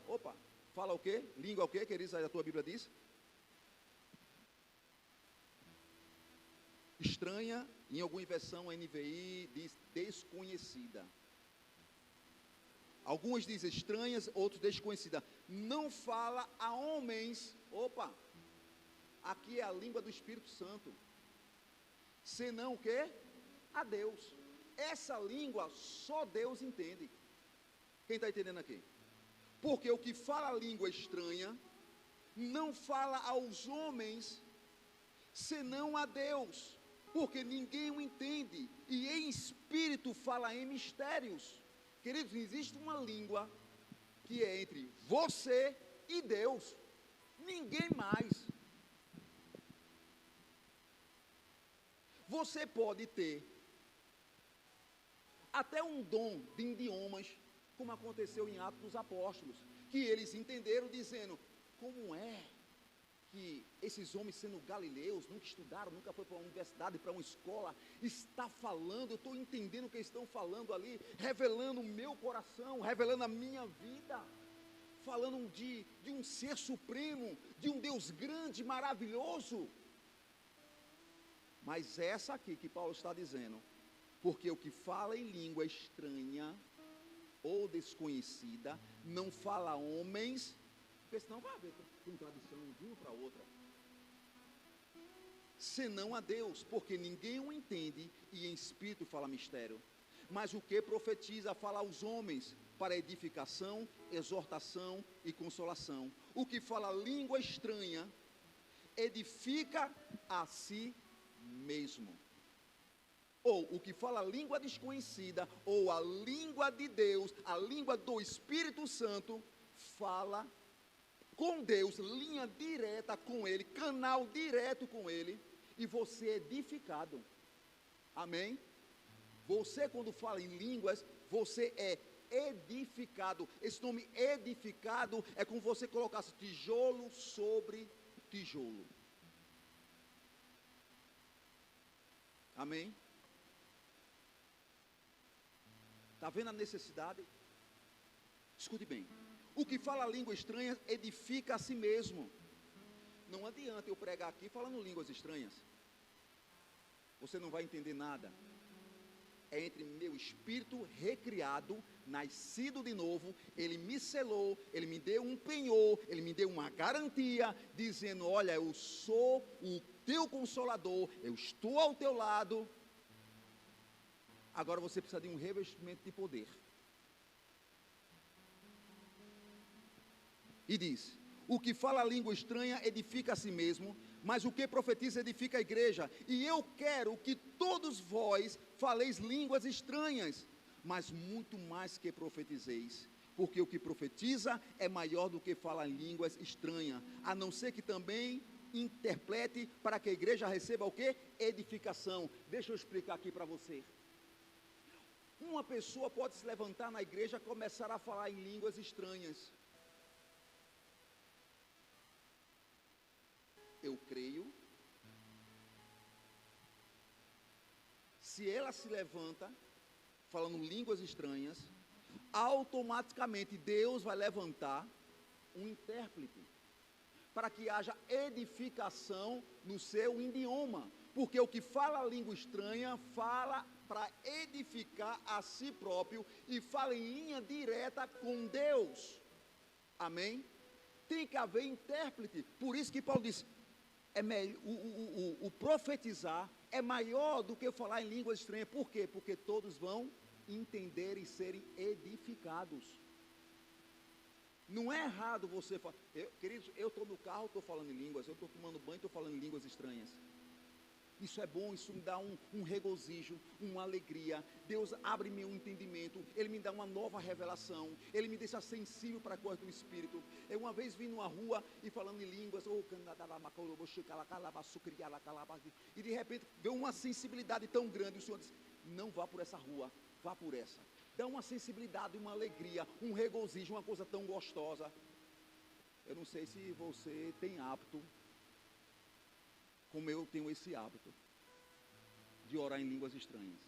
fala o quê? Língua o quê, queridos, aí a tua Bíblia diz? Estranha, em alguma versão a NVI diz desconhecida. Algumas dizem estranhas, outros desconhecidas. Não fala a homens. Aqui é a língua do Espírito Santo. Senão o quê? A Deus. Essa língua só Deus entende. Quem está entendendo aqui? Porque o que fala a língua estranha não fala aos homens, senão a Deus. Porque ninguém o entende. E em espírito fala em mistérios. Queridos, existe uma língua que é entre você e Deus, ninguém mais. Você pode ter até um dom de idiomas, como aconteceu em Atos dos Apóstolos, que eles entenderam dizendo, como é que esses homens sendo galileus, nunca estudaram, nunca foi para uma universidade, para uma escola, está falando, eu estou entendendo o que estão falando ali, revelando o meu coração, revelando a minha vida, falando de um ser supremo, de um Deus grande, maravilhoso. Mas essa aqui que Paulo está dizendo, porque o que fala em língua estranha ou desconhecida, não fala a homens, porque senão vai haver contradição de uma para outra. senão a Deus, porque ninguém o entende, e em espírito fala mistério. Mas o que profetiza fala aos homens, para edificação, exortação e consolação. O que fala língua estranha, edifica a si mesmo. Ou o que fala língua desconhecida, ou a língua de Deus, a língua do Espírito Santo, fala com Deus, linha direta com Ele, canal direto com Ele, e você é edificado. Amém? Você, quando fala em línguas, você é edificado. Esse nome edificado é como você colocasse tijolo sobre tijolo. Amém? Está vendo a necessidade? Escute bem. O que fala língua estranha edifica a si mesmo. Não adianta eu pregar aqui falando línguas estranhas. Você não vai entender nada. É entre meu espírito recriado, nascido de novo, ele me selou, ele me deu um penhor, ele me deu uma garantia, dizendo: olha, eu sou o teu consolador, eu estou ao teu lado. Agora você precisa de um revestimento de poder. E diz: o que fala a língua estranha edifica a si mesmo, mas o que profetiza edifica a igreja. E eu quero que todos vós faleis línguas estranhas, mas muito mais que profetizeis, porque o que profetiza é maior do que fala em línguas estranhas, a não ser que também interprete, para que a igreja receba o quê? Edificação. Deixa eu explicar aqui para você. Uma pessoa pode se levantar na igreja e começar a falar em línguas estranhas. Eu creio, se ela se levanta falando línguas estranhas, automaticamente Deus vai levantar um intérprete, para que haja edificação no seu idioma, porque o que fala a língua estranha, fala para edificar a si próprio, e fala em linha direta com Deus, amém? Tem que haver intérprete, por isso que Paulo disse, o profetizar é maior do que falar em línguas estranhas. Por quê? Porque todos vão entender e serem edificados. Não é errado você falar. Queridos, eu estou no carro, estou falando em línguas. Eu estou tomando banho, estou falando em línguas estranhas. Isso é bom, isso me dá um regozijo, uma alegria. Deus abre meu entendimento, Ele me dá uma nova revelação, Ele me deixa sensível para a coisa do Espírito. Eu uma vez vim numa rua e falando em línguas, e de repente veio uma sensibilidade tão grande, o Senhor disse: não vá por essa rua, vá por essa. Dá uma sensibilidade, uma alegria, um regozijo, uma coisa tão gostosa. Eu não sei se você tem hábito, como eu tenho esse hábito, de orar em línguas estranhas.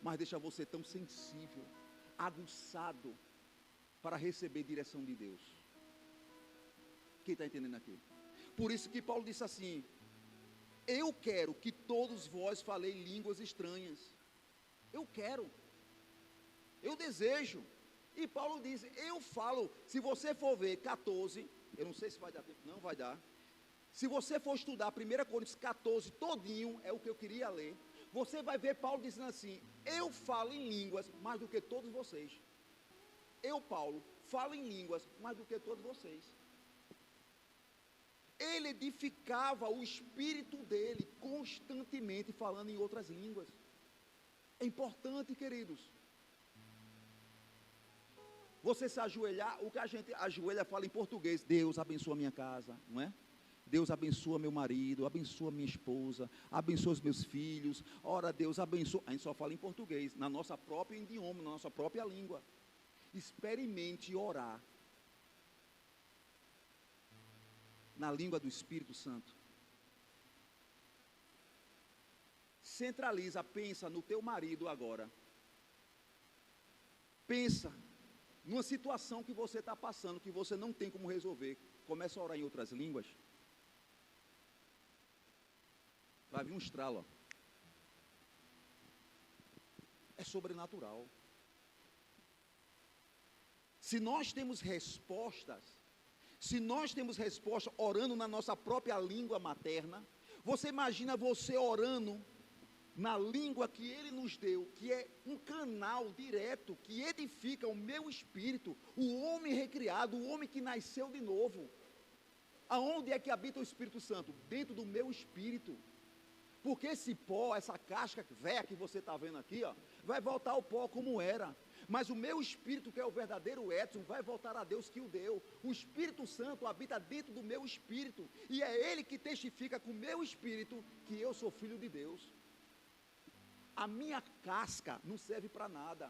Mas deixa você tão sensível, aguçado, para receber direção de Deus. Quem está entendendo aqui? Por isso que Paulo disse assim: eu quero que todos vós falei línguas estranhas. Eu quero. Eu desejo. E Paulo diz: eu falo. Se você for ver 14, eu não sei se vai dar tempo, não vai dar. Se você for estudar 1 Coríntios 14 todinho, é o que eu queria ler, você vai ver Paulo dizendo assim: eu falo em línguas mais do que todos vocês. Eu, Paulo, falo em línguas mais do que todos vocês. Ele edificava o espírito dele constantemente falando em outras línguas. É importante, queridos. Você se ajoelhar, o que a gente ajoelha fala em português: Deus abençoa a minha casa, não é? Deus abençoa meu marido, abençoa minha esposa, abençoa os meus filhos. Ora, Deus abençoa. A gente só fala em português, na nossa própria idioma, na nossa própria língua. Experimente orar na língua do Espírito Santo. Centraliza, pensa no teu marido agora. Pensa numa situação que você está passando, que você não tem como resolver. Começa a orar em outras línguas. Vai vir um estralo. É sobrenatural. Se nós temos respostas orando na nossa própria língua materna, Você imagina você orando na língua que Ele nos deu, que é um canal direto, que edifica o meu espírito, o homem recriado, o homem que nasceu de novo. Aonde é que habita o Espírito Santo? Dentro do meu espírito. Porque esse pó, essa casca velha que você está vendo aqui, ó, vai voltar ao pó como era. Mas o meu espírito, que é o verdadeiro Edson, vai voltar a Deus que o deu. O Espírito Santo habita dentro do meu espírito. E é Ele que testifica com o meu espírito que eu sou filho de Deus. A minha casca não serve para nada.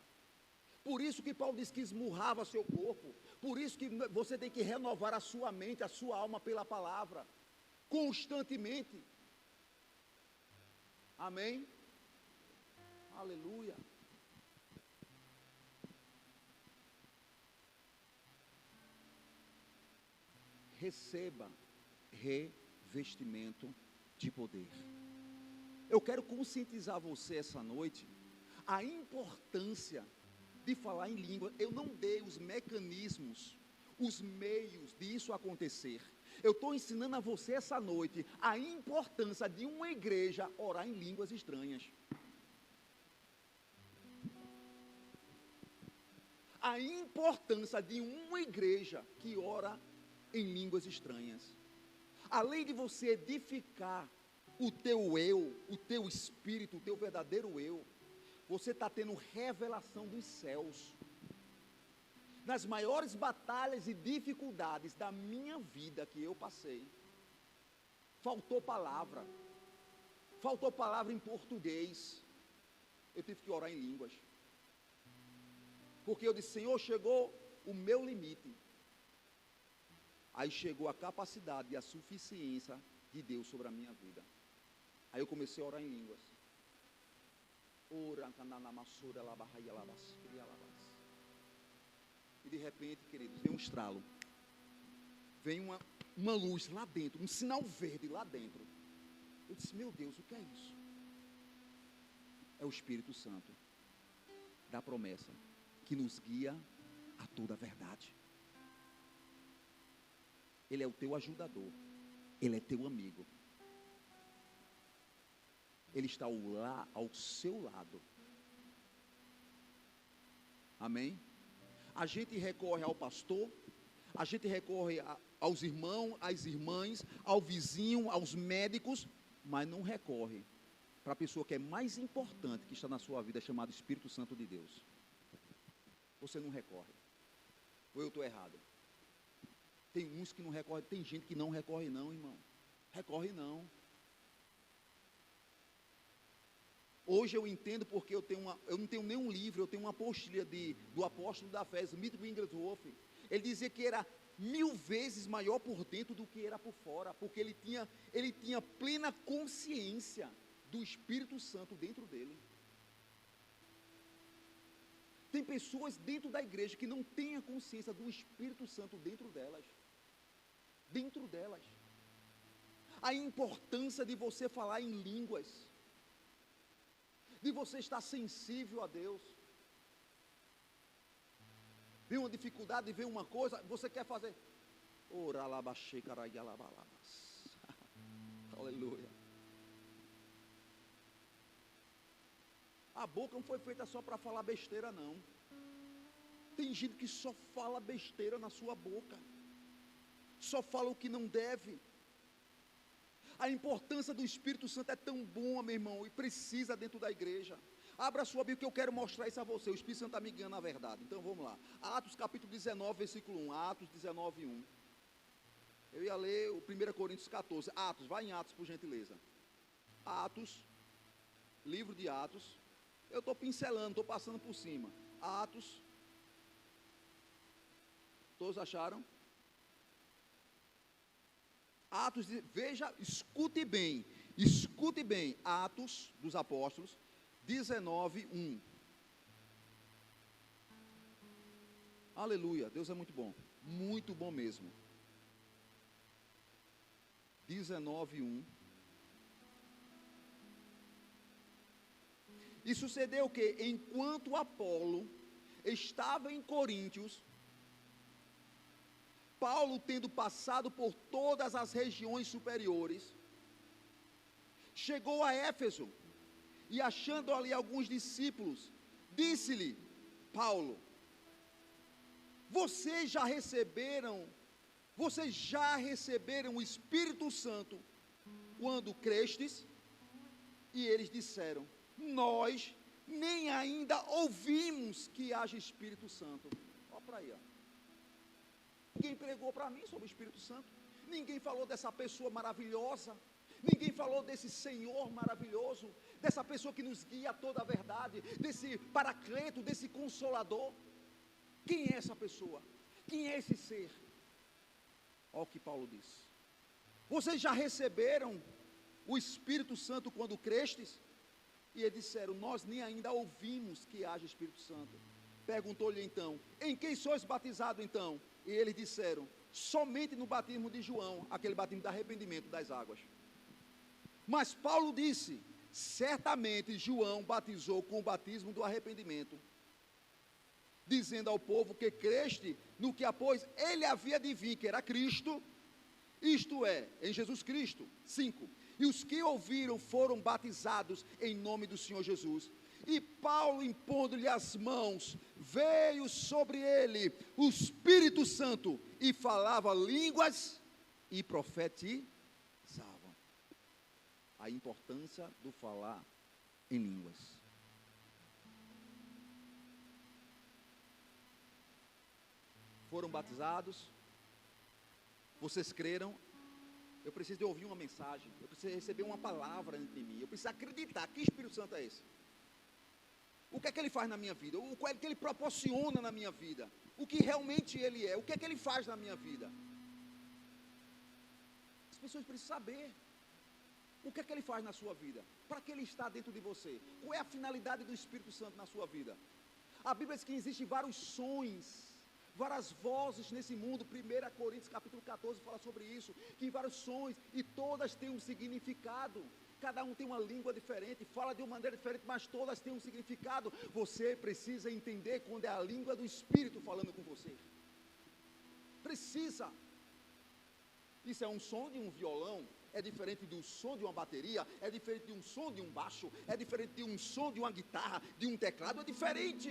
Por isso que Paulo diz que esmurrava seu corpo. Por isso que você tem que renovar a sua mente, a sua alma pela palavra. Constantemente. Amém? Aleluia. Receba revestimento de poder. Eu quero conscientizar você essa noite a importância de falar em língua. Eu não dei os mecanismos, os meios disso acontecer. Eu estou ensinando a você essa noite a importância de uma igreja orar em línguas estranhas. A importância de uma igreja que ora em línguas estranhas. Além de você edificar o teu eu, o teu espírito, o teu verdadeiro eu, você está tendo revelação dos céus. Nas maiores batalhas e dificuldades da minha vida que eu passei, faltou palavra em português, eu tive que orar em línguas, porque eu disse: Senhor, chegou o meu limite. Aí chegou a capacidade e a suficiência de Deus sobre a minha vida. Aí eu comecei a orar em línguas. E de repente, queridos, vem um estralo. Vem uma luz lá dentro, um sinal verde lá dentro. Eu disse: meu Deus, o que é isso? É o Espírito Santo da promessa, que nos guia a toda a verdade. Ele é o teu ajudador. Ele é teu amigo. Ele está lá ao seu lado. Amém? A gente recorre ao pastor, a gente recorre aos irmãos, às irmãs, ao vizinho, aos médicos, mas não recorre para a pessoa que é mais importante que está na sua vida, chamada Espírito Santo de Deus. Você não recorre. Ou eu estou errado? Tem uns que não recorrem, tem gente que não recorre não, irmão. Recorre não. Hoje eu entendo porque eu não tenho nenhum livro, eu tenho uma apostila do apóstolo da fé, Smith Wigglesworth. Ele dizia que era 1000 vezes maior por dentro do que era por fora, porque ele tinha plena consciência do Espírito Santo dentro dele. Tem pessoas dentro da igreja que não têm a consciência do Espírito Santo dentro delas. Dentro delas. A importância de você falar em línguas. De você estar sensível a Deus. Vem uma dificuldade, vem uma coisa, você quer fazer. Aleluia. A boca não foi feita só para falar besteira, não. Tem gente que só fala besteira na sua boca. Só fala o que não deve. A importância do Espírito Santo é tão boa, meu irmão, e precisa dentro da igreja. Abra a sua Bíblia que eu quero mostrar isso a você. O Espírito Santo está me guiando na verdade. Então vamos lá. Atos capítulo 19, versículo 1. Atos 19, 1. Eu ia ler o 1 Coríntios 14. Atos, vai em Atos por gentileza. Atos, livro de Atos. Eu estou pincelando, estou passando por cima. Atos. Todos acharam? Atos, veja, escute bem, Atos dos Apóstolos, 19, 1. Aleluia, Deus é muito bom mesmo. 19, 1. E sucedeu que, enquanto Apolo estava em Coríntios, Paulo, tendo passado por todas as regiões superiores, chegou a Éfeso e, achando ali alguns discípulos, disse-lhe Paulo: vocês já receberam o Espírito Santo quando crestes? E eles disseram: nós nem ainda ouvimos que haja Espírito Santo. Olha para aí, ó. Ninguém pregou para mim sobre o Espírito Santo, ninguém falou dessa pessoa maravilhosa, ninguém falou desse Senhor maravilhoso, dessa pessoa que nos guia a toda a verdade, desse Paracleto, desse Consolador. Quem é essa pessoa? Quem é esse ser? Olha o que Paulo diz: vocês já receberam o Espírito Santo quando crestes? E eles disseram: nós nem ainda ouvimos que haja Espírito Santo. Perguntou-lhe então: em quem sois batizados então? E eles disseram: somente no batismo de João, aquele batismo de arrependimento das águas. Mas Paulo disse: certamente João batizou com o batismo do arrependimento, dizendo ao povo que creste no que após ele havia de vir, que era Cristo, isto é, em Jesus Cristo. 5. E os que ouviram foram batizados em nome do Senhor Jesus. E Paulo, impondo-lhe as mãos, veio sobre ele o Espírito Santo, e falava línguas e profetizavam. A importância do falar em línguas. Foram batizados, vocês creram. Eu preciso de ouvir uma mensagem, eu preciso receber uma palavra dentro de mim, eu preciso acreditar. Que Espírito Santo é esse? O que é que ele faz na minha vida? O que é que ele proporciona na minha vida? O que realmente ele é? O que é que ele faz na minha vida? As pessoas precisam saber o que é que ele faz na sua vida, para que ele está dentro de você, qual é a finalidade do Espírito Santo na sua vida. A Bíblia diz que existem vários sons, várias vozes nesse mundo. 1 Coríntios capítulo 14 fala sobre isso, que vários sons, e todas têm um significado. Cada um tem uma língua diferente, fala de uma maneira diferente, mas todas têm um significado. Você precisa entender quando é a língua do Espírito falando com você. Precisa. Isso é um som de um violão, é diferente do som de uma bateria, é diferente de um som de um baixo, é diferente de um som de uma guitarra, de um teclado, é diferente.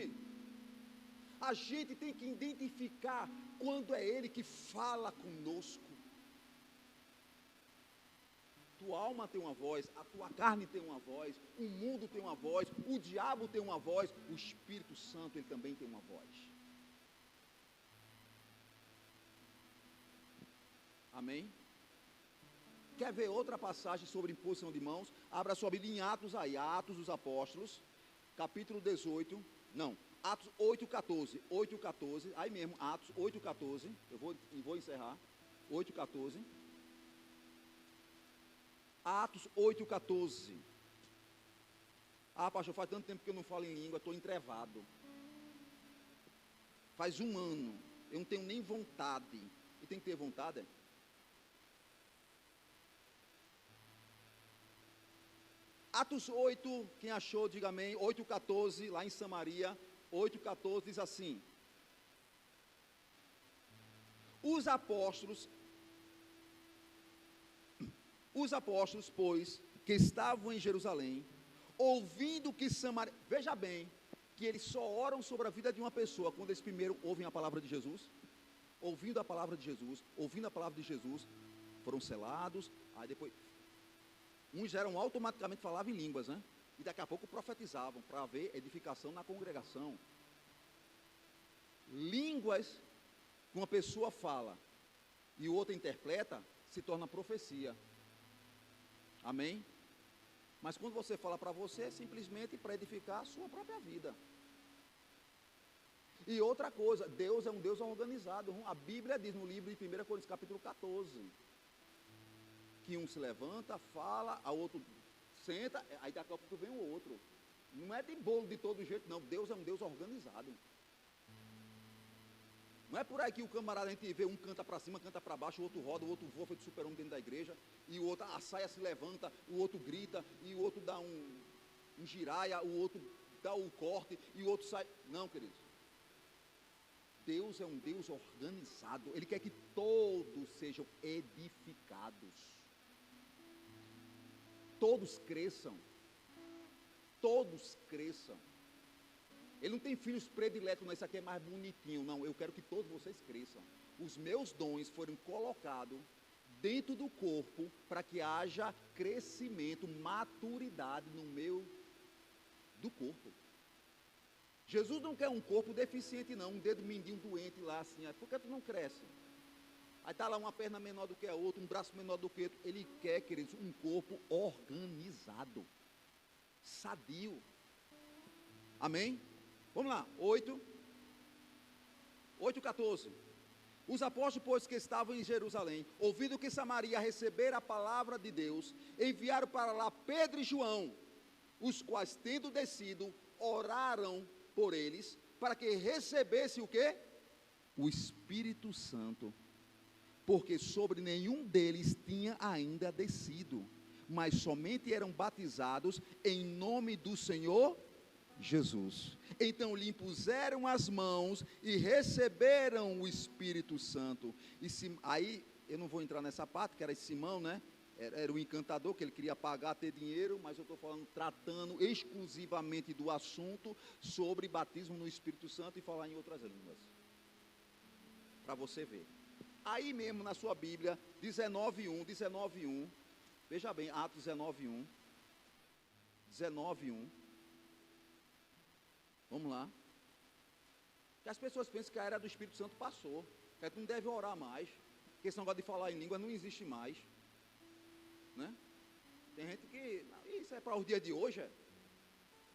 A gente tem que identificar quando é Ele que fala conosco. Tua alma tem uma voz, a tua carne tem uma voz, o mundo tem uma voz, o diabo tem uma voz, o Espírito Santo, ele também tem uma voz. Amém? Quer ver outra passagem sobre imposição de mãos? Abra sua Bíblia em Atos aí, Atos dos Apóstolos, capítulo 18, não, Atos 8:14, 8:14, aí mesmo, Atos 8:14, eu vou encerrar, 8:14. Atos 8:14. Ah, pastor, faz tanto tempo que eu não falo em língua, estou entrevado. Faz um ano, eu não tenho nem vontade. E tem que ter vontade, é? Atos 8, quem achou, diga amém. 8:14, lá em Samaria, 8:14 diz assim: os apóstolos, pois, que estavam em Jerusalém, ouvindo que Samaria, veja bem, que eles só oram sobre a vida de uma pessoa quando eles primeiro ouvem a palavra de Jesus. Ouvindo a palavra de Jesus, foram selados. Aí depois, uns eram automaticamente, falavam em línguas, né? E daqui a pouco profetizavam, para haver edificação na congregação. Línguas que uma pessoa fala e o outro interpreta, se torna profecia. Amém? Mas quando você fala para você, é simplesmente para edificar a sua própria vida. E outra coisa, Deus é um Deus organizado. A Bíblia diz no livro de 1 Coríntios capítulo 14, que um se levanta, fala, a outro senta, aí daqui a pouco vem o outro. Não é de bolo de todo jeito, não. Deus é um Deus organizado. Não é por aí que o camarada, a gente vê, um canta para cima, canta para baixo, o outro roda, o outro voa, feito super-homem dentro da igreja, e o outro, a saia se levanta, o outro grita, e o outro dá um giraia, o outro dá o corte, e o outro sai. Não, queridos. Deus é um Deus organizado. Ele quer que todos sejam edificados. todos cresçam. Todos cresçam. Ele não tem filhos prediletos, não, esse aqui é mais bonitinho. Não, eu quero que todos vocês cresçam. Os meus dons foram colocados dentro do corpo para que haja crescimento, maturidade no meio do corpo. Jesus não quer um corpo deficiente, não, um dedo mindinho doente lá assim. Por que tu não cresce? Aí está lá uma perna menor do que a outra, um braço menor do que o outro. Ele quer, queridos, um corpo organizado, sadio. Amém? Vamos lá, 8:14. Os apóstolos, pois, que estavam em Jerusalém, ouvindo que Samaria recebera a palavra de Deus, enviaram para lá Pedro e João, os quais, tendo descido, oraram por eles, para que recebesse o quê? O Espírito Santo, porque sobre nenhum deles tinha ainda descido, mas somente eram batizados em nome do Senhor Jesus. Então lhe impuseram as mãos e receberam o Espírito Santo. Aí eu não vou entrar nessa parte, que era Simão, né? Era o encantador, que ele queria pagar, ter dinheiro, mas eu estou falando, tratando exclusivamente do assunto sobre batismo no Espírito Santo e falar em outras línguas, para você ver. Aí mesmo na sua Bíblia, 19:1, veja bem, Atos 19:1, vamos lá. Que as pessoas pensam que a era do Espírito Santo passou, que a gente não deve orar mais, que esse negócio de falar em língua não existe mais, né? Tem gente que, isso é para os dias de hoje,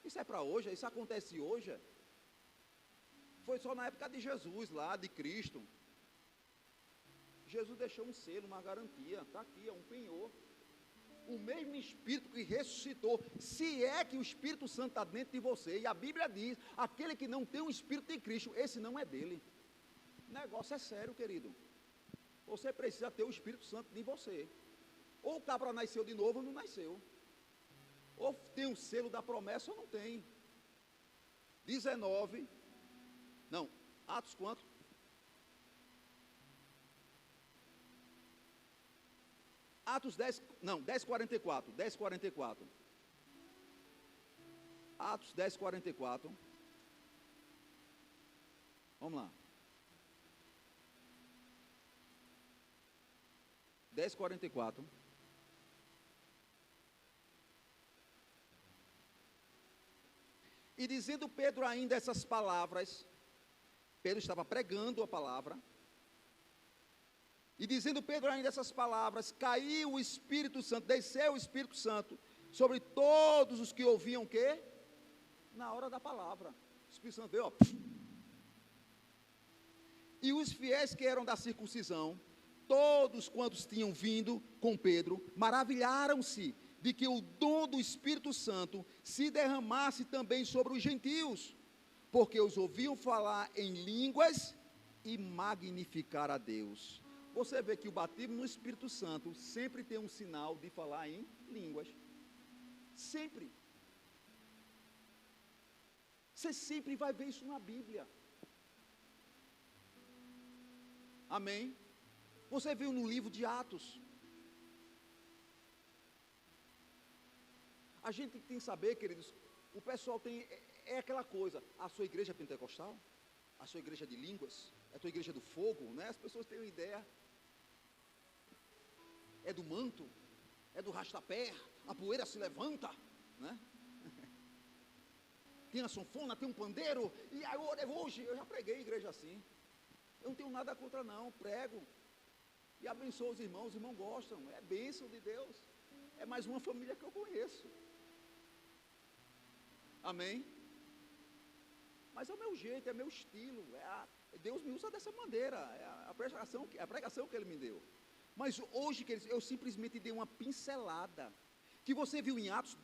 isso é para hoje, isso acontece hoje, foi só na época de Jesus lá, de Cristo. Jesus deixou um selo, uma garantia, está aqui, é um penhor. O mesmo Espírito que ressuscitou, se é que o Espírito Santo está dentro de você, e a Bíblia diz, aquele que não tem o Espírito de Cristo, esse não é dele. O negócio é sério, querido. Você precisa ter o Espírito Santo em você. Ou o cabra nasceu de novo ou não nasceu. Ou tem o selo da promessa ou não tem. 19, não, Atos quanto? Atos 10, não, 10:44, 10:44. Atos 10:44. Vamos lá. 10:44. E dizendo Pedro ainda essas palavras, Pedro estava pregando a palavra, e dizendo Pedro ainda essas palavras, caiu o Espírito Santo, desceu o Espírito Santo sobre todos os que ouviam o quê? Na hora da palavra. O Espírito Santo veio, ó. E os fiéis que eram da circuncisão, todos quantos tinham vindo com Pedro, maravilharam-se de que o dom do Espírito Santo se derramasse também sobre os gentios, porque os ouviam falar em línguas e magnificar a Deus. Você vê que o batismo no Espírito Santo sempre tem um sinal de falar em línguas. Sempre. Você sempre vai ver isso na Bíblia. Amém? Você viu no livro de Atos. A gente tem que saber, queridos, o pessoal tem, é aquela coisa, a sua igreja é pentecostal? A sua igreja de línguas? É a tua igreja do fogo, né? As pessoas têm uma ideia. É do manto? É do rastapé? A poeira se levanta, né? Tem a sanfona, tem um pandeiro, e agora hoje, eu já preguei igreja assim. Eu não tenho nada contra não, prego. E abençoo os irmãos gostam, é bênção de Deus. É mais uma família que eu conheço. Amém? Mas é o meu jeito, é meu estilo. Deus me usa dessa maneira. É a pregação que Ele me deu. Mas hoje, queridos, eu simplesmente dei uma pincelada. Que você viu em Atos,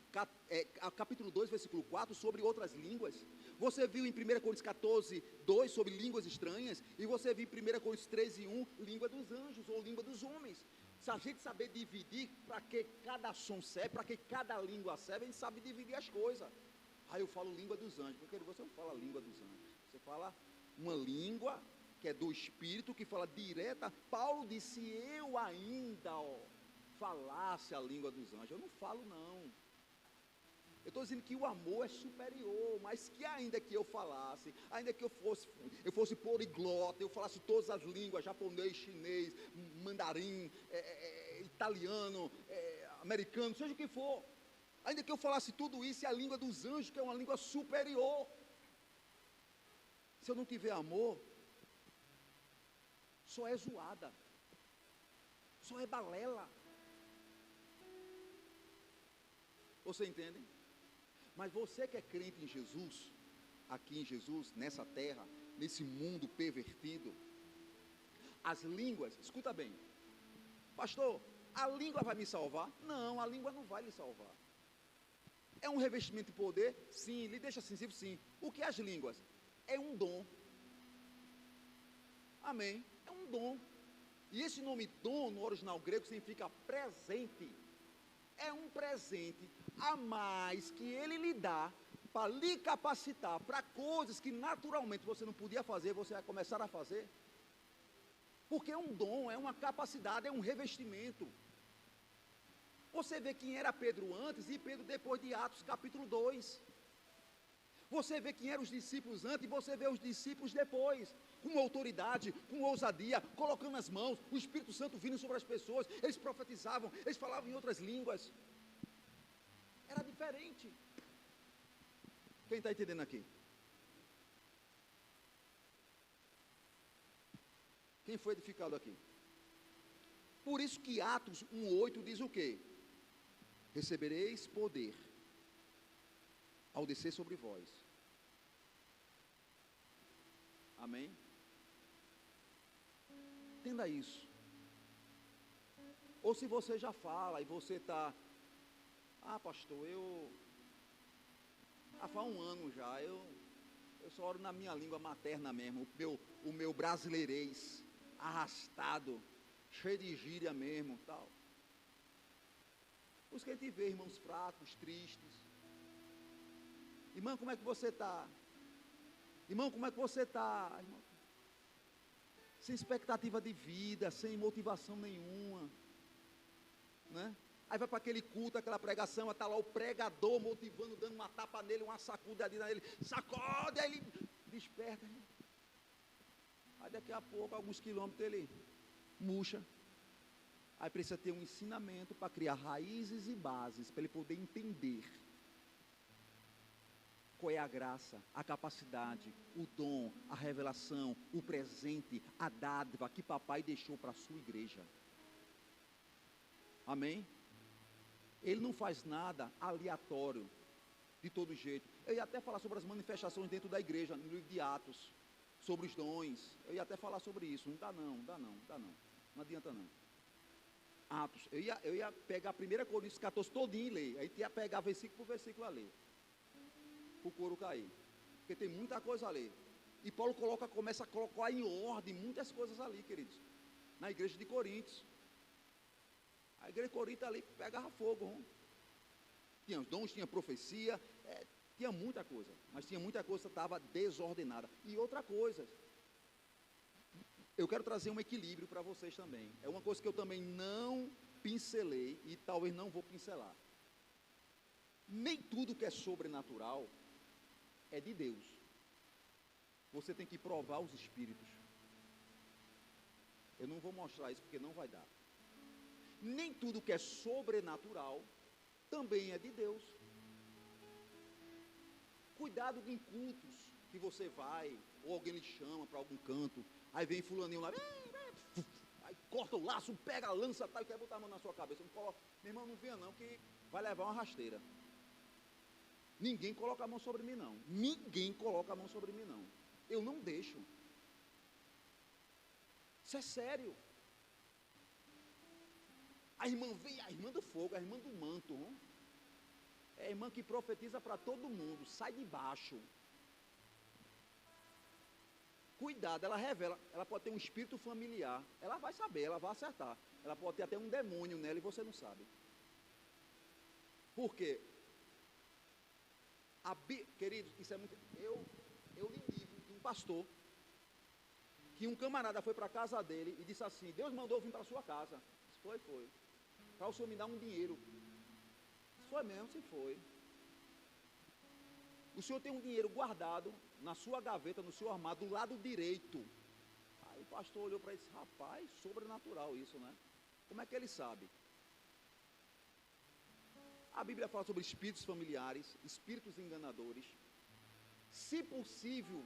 capítulo 2, versículo 4, sobre outras línguas. Você viu em 1 Coríntios 14, 2, sobre línguas estranhas. E você viu em 1 Coríntios 13, 1, língua dos anjos ou língua dos homens. Se a gente saber dividir, para que cada som serve, para que cada língua serve, a gente sabe dividir as coisas. Aí eu falo língua dos anjos, porque você não fala língua dos anjos, você fala uma língua que é do Espírito, que fala direta. Paulo disse, eu ainda falasse a língua dos anjos. Eu não falo, não. Eu estou dizendo que o amor é superior, mas que ainda que eu falasse, ainda que eu fosse poliglota, eu falasse todas as línguas, japonês, chinês, mandarim, italiano, americano, seja o que for, ainda que eu falasse tudo isso, é a língua dos anjos, que é uma língua superior. Se eu não tiver amor, só é zoada, só é balela. Você entende? Mas você que é crente em Jesus, aqui em Jesus, nessa terra, nesse mundo pervertido, as línguas, escuta bem, pastor, a língua vai me salvar? Não, a língua não vai lhe salvar. É um revestimento de poder? Sim. Lhe deixa sensível? Sim. O que é as línguas? É um dom. Amém? É um dom. E esse nome dom, no original grego, significa presente. É um presente a mais que ele lhe dá para lhe capacitar para coisas que naturalmente você não podia fazer, você vai começar a fazer. Porque é um dom, é uma capacidade, é um revestimento. Você vê quem era Pedro antes e Pedro depois de Atos capítulo 2. Você vê quem eram os discípulos antes e você vê os discípulos depois, com autoridade, com ousadia, colocando as mãos, o Espírito Santo vindo sobre as pessoas, eles profetizavam, eles falavam em outras línguas. Era diferente. Quem está entendendo aqui? Quem foi edificado aqui? Por isso que Atos 1:8 diz o quê? Recebereis poder ao descer sobre vós. Amém? Entenda isso. Ou se você já fala e você está, pastor, faz um ano já, eu só oro na minha língua materna mesmo, o meu brasileirês, arrastado, cheio de gíria mesmo, tal. Os que a gente vê, irmãos fracos, tristes. Irmão, como é que você está? Irmão, como é que você está? Sem expectativa de vida, sem motivação nenhuma, né? Aí vai para aquele culto, aquela pregação, está lá o pregador motivando, dando uma tapa nele, uma sacudida nele, sacode, aí ele desperta. Aí daqui a pouco, alguns quilômetros, ele murcha. Aí precisa ter um ensinamento para criar raízes e bases, para ele poder entender qual é a graça, a capacidade, o dom, a revelação, o presente, a dádiva que papai deixou para a sua igreja. Amém? Ele não faz nada aleatório, de todo jeito. Eu ia até falar sobre as manifestações dentro da igreja, no livro de Atos, sobre os dons. Eu ia até falar sobre isso. Não dá não. Não adianta não. Atos, eu ia pegar 1 Coríntios 14 todinho e ler. Aí ia pegar versículo por versículo a ler. Para o couro cair. Porque tem muita coisa a ler. E Paulo começa a colocar em ordem muitas coisas ali, queridos. Na igreja de Coríntios. A igreja de Corinto ali pegava fogo. Tinha os dons, tinha profecia, tinha muita coisa. Mas tinha muita coisa que estava desordenada. E outra coisa, eu quero trazer um equilíbrio para vocês também. É uma coisa que eu também não pincelei e talvez não vou pincelar. Nem tudo que é sobrenatural é de Deus. Você tem que provar os espíritos. Eu não vou mostrar isso porque não vai dar. Nem tudo que é sobrenatural também é de Deus. Cuidado em cultos que você vai, ou alguém lhe chama para algum canto, aí vem fulaninho lá, aí corta o laço, pega a lança tal, e quer botar a mão na sua cabeça. Não coloca, meu irmão, não venha não, que vai levar uma rasteira. Ninguém coloca a mão sobre mim não. Ninguém coloca a mão sobre mim não. Eu não deixo. Isso é sério. A irmã vem, a irmã do fogo, a irmã do manto. É a irmã que profetiza para todo mundo. Sai de baixo. Cuidado, ela revela. Ela pode ter um espírito familiar. Ela vai saber, ela vai acertar. Ela pode ter até um demônio nela e você não sabe. Por quê? Queridos, isso é muito. Eu li livro de um pastor que um camarada foi para a casa dele e disse assim: Deus mandou vir para a sua casa. Foi. para o senhor me dar um dinheiro. Foi mesmo, se foi. O senhor tem um dinheiro guardado na sua gaveta, no seu armário, do lado direito. Aí o pastor olhou para ele e disse, rapaz, sobrenatural isso, né? Como é que ele sabe? A Bíblia fala sobre espíritos familiares, espíritos enganadores. Se possível,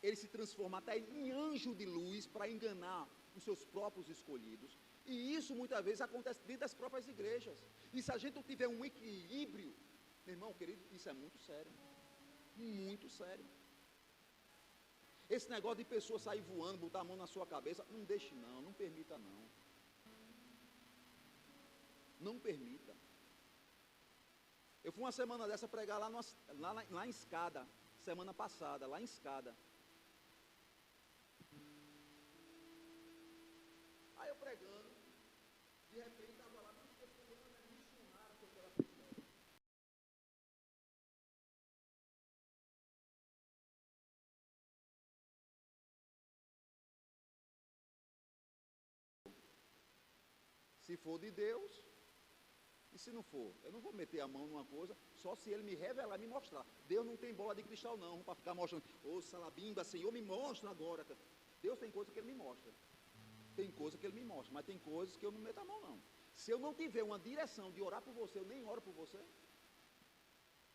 ele se transforma até em anjo de luz para enganar os seus próprios escolhidos. E isso muitas vezes acontece dentro das próprias igrejas. E se a gente não tiver um equilíbrio, meu irmão querido, isso é muito sério. Muito sério. Esse negócio de pessoa sair voando, botar a mão na sua cabeça, não deixe não, não permita não. Não permita. Eu fui uma semana dessa pregar lá em Escada, semana passada, lá em Escada. Aí eu pregando, de repente estava lá, não sei fulano, é missionário, que aquela pessoa. Se for de Deus, e se não for, eu não vou meter a mão numa coisa, só se ele me revelar e me mostrar. Deus não tem bola de cristal não, para ficar mostrando, ô Salabimba, Senhor, me mostra agora. Deus tem coisa que ele me mostra. Tem coisa que ele me mostra, mas tem coisas que eu não meto a mão não. Se eu não tiver uma direção de orar por você, eu nem oro por você.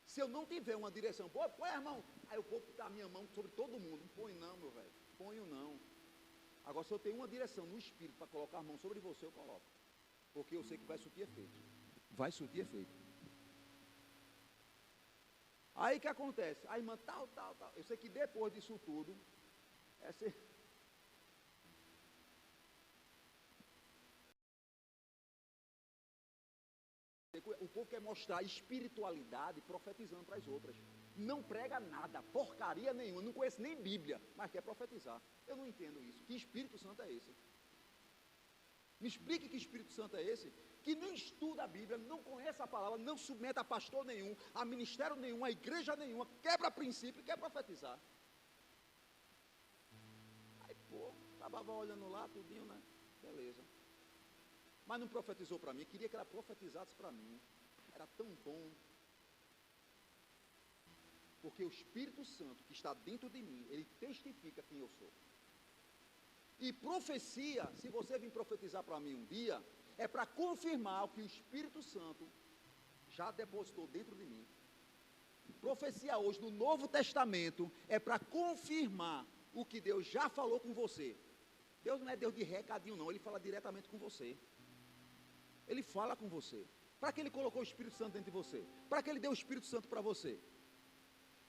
Se eu não tiver uma direção, põe a mão, aí eu vou botar a minha mão sobre todo mundo. Não põe não, meu velho, ponho não. Agora, se eu tenho uma direção no Espírito para colocar a mão sobre você, eu coloco. Porque eu sei que vai surtir efeito. Vai surtir efeito. Aí o que acontece? A irmã tal. Eu sei que depois disso tudo, o povo quer mostrar espiritualidade profetizando para as outras. Não prega nada, porcaria nenhuma, não conhece nem Bíblia, mas quer profetizar. Eu não entendo isso. Que Espírito Santo é esse? Me explique que Espírito Santo é esse? Que não estuda a Bíblia, não conhece a palavra, não submete a pastor nenhum, a ministério nenhum, a igreja nenhuma, quebra princípio e quer profetizar. Aí, estava olhando lá, tudinho, né? Beleza. Mas não profetizou para mim, queria que ela profetizasse para mim. Era tão bom. Porque o Espírito Santo que está dentro de mim, ele testifica quem eu sou. E profecia, se você vir profetizar para mim um dia, é para confirmar o que o Espírito Santo já depositou dentro de mim. Profecia hoje no Novo Testamento é para confirmar o que Deus já falou com você. Deus não é Deus de recadinho não, ele fala diretamente com você. Ele fala com você. Para que ele colocou o Espírito Santo dentro de você? Para que ele deu o Espírito Santo para você?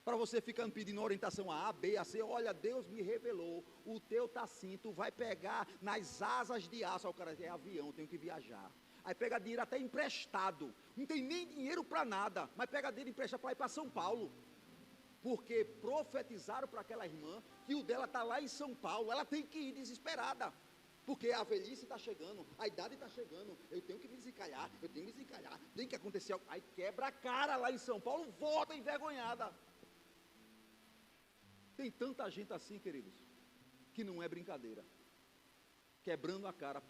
Para você ficando pedindo orientação a B, a C, olha, Deus me revelou, o teu tá assim, tu vai pegar nas asas de aço. O cara é avião, tenho que viajar. Aí pega dinheiro até emprestado, não tem nem dinheiro para nada, mas pega dinheiro emprestado para ir para São Paulo. Porque profetizaram para aquela irmã que o dela está lá em São Paulo, ela tem que ir desesperada. Porque a velhice está chegando, a idade está chegando, eu tenho que me desencalhar, tem que acontecer algo. Aí quebra a cara lá em São Paulo, volta envergonhada. Tem tanta gente assim, queridos, que não é brincadeira. Quebrando a cara,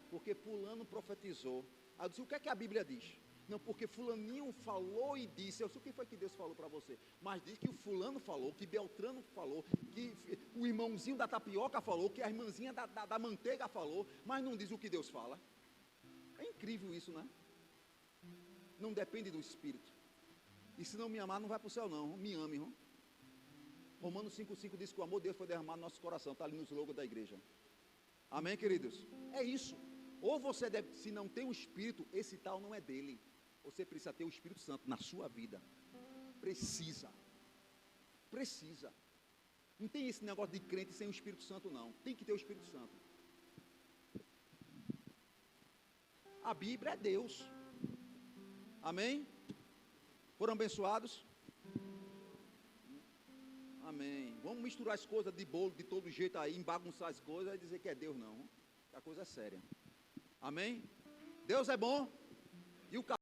porque fulano profetizou. Aí eu disse, o que é que a Bíblia diz? Não, porque fulaninho falou e disse. Eu sei o que foi que Deus falou para você. Mas diz que o fulano falou, que Beltrano falou, que o irmãozinho da tapioca falou, que a irmãzinha da manteiga falou, mas não diz o que Deus fala. É incrível isso, né? Não depende do Espírito. E se não me amar, não vai para o céu não. Me ame, irmão. Romanos 5,5 diz que o amor de Deus foi derramado no nosso coração, está ali nos logos da igreja. Amém, queridos? É isso. Ou você deve, se não tem o Espírito, esse tal não é dele. Você precisa ter o Espírito Santo na sua vida. Precisa. Não tem esse negócio de crente sem o Espírito Santo, não. Tem que ter o Espírito Santo. A Bíblia é Deus. Amém? Foram abençoados? Amém. Vamos misturar as coisas de bolo de todo jeito aí, embagunçar as coisas e dizer que é Deus, não. A coisa é séria. Amém? Deus é bom. E o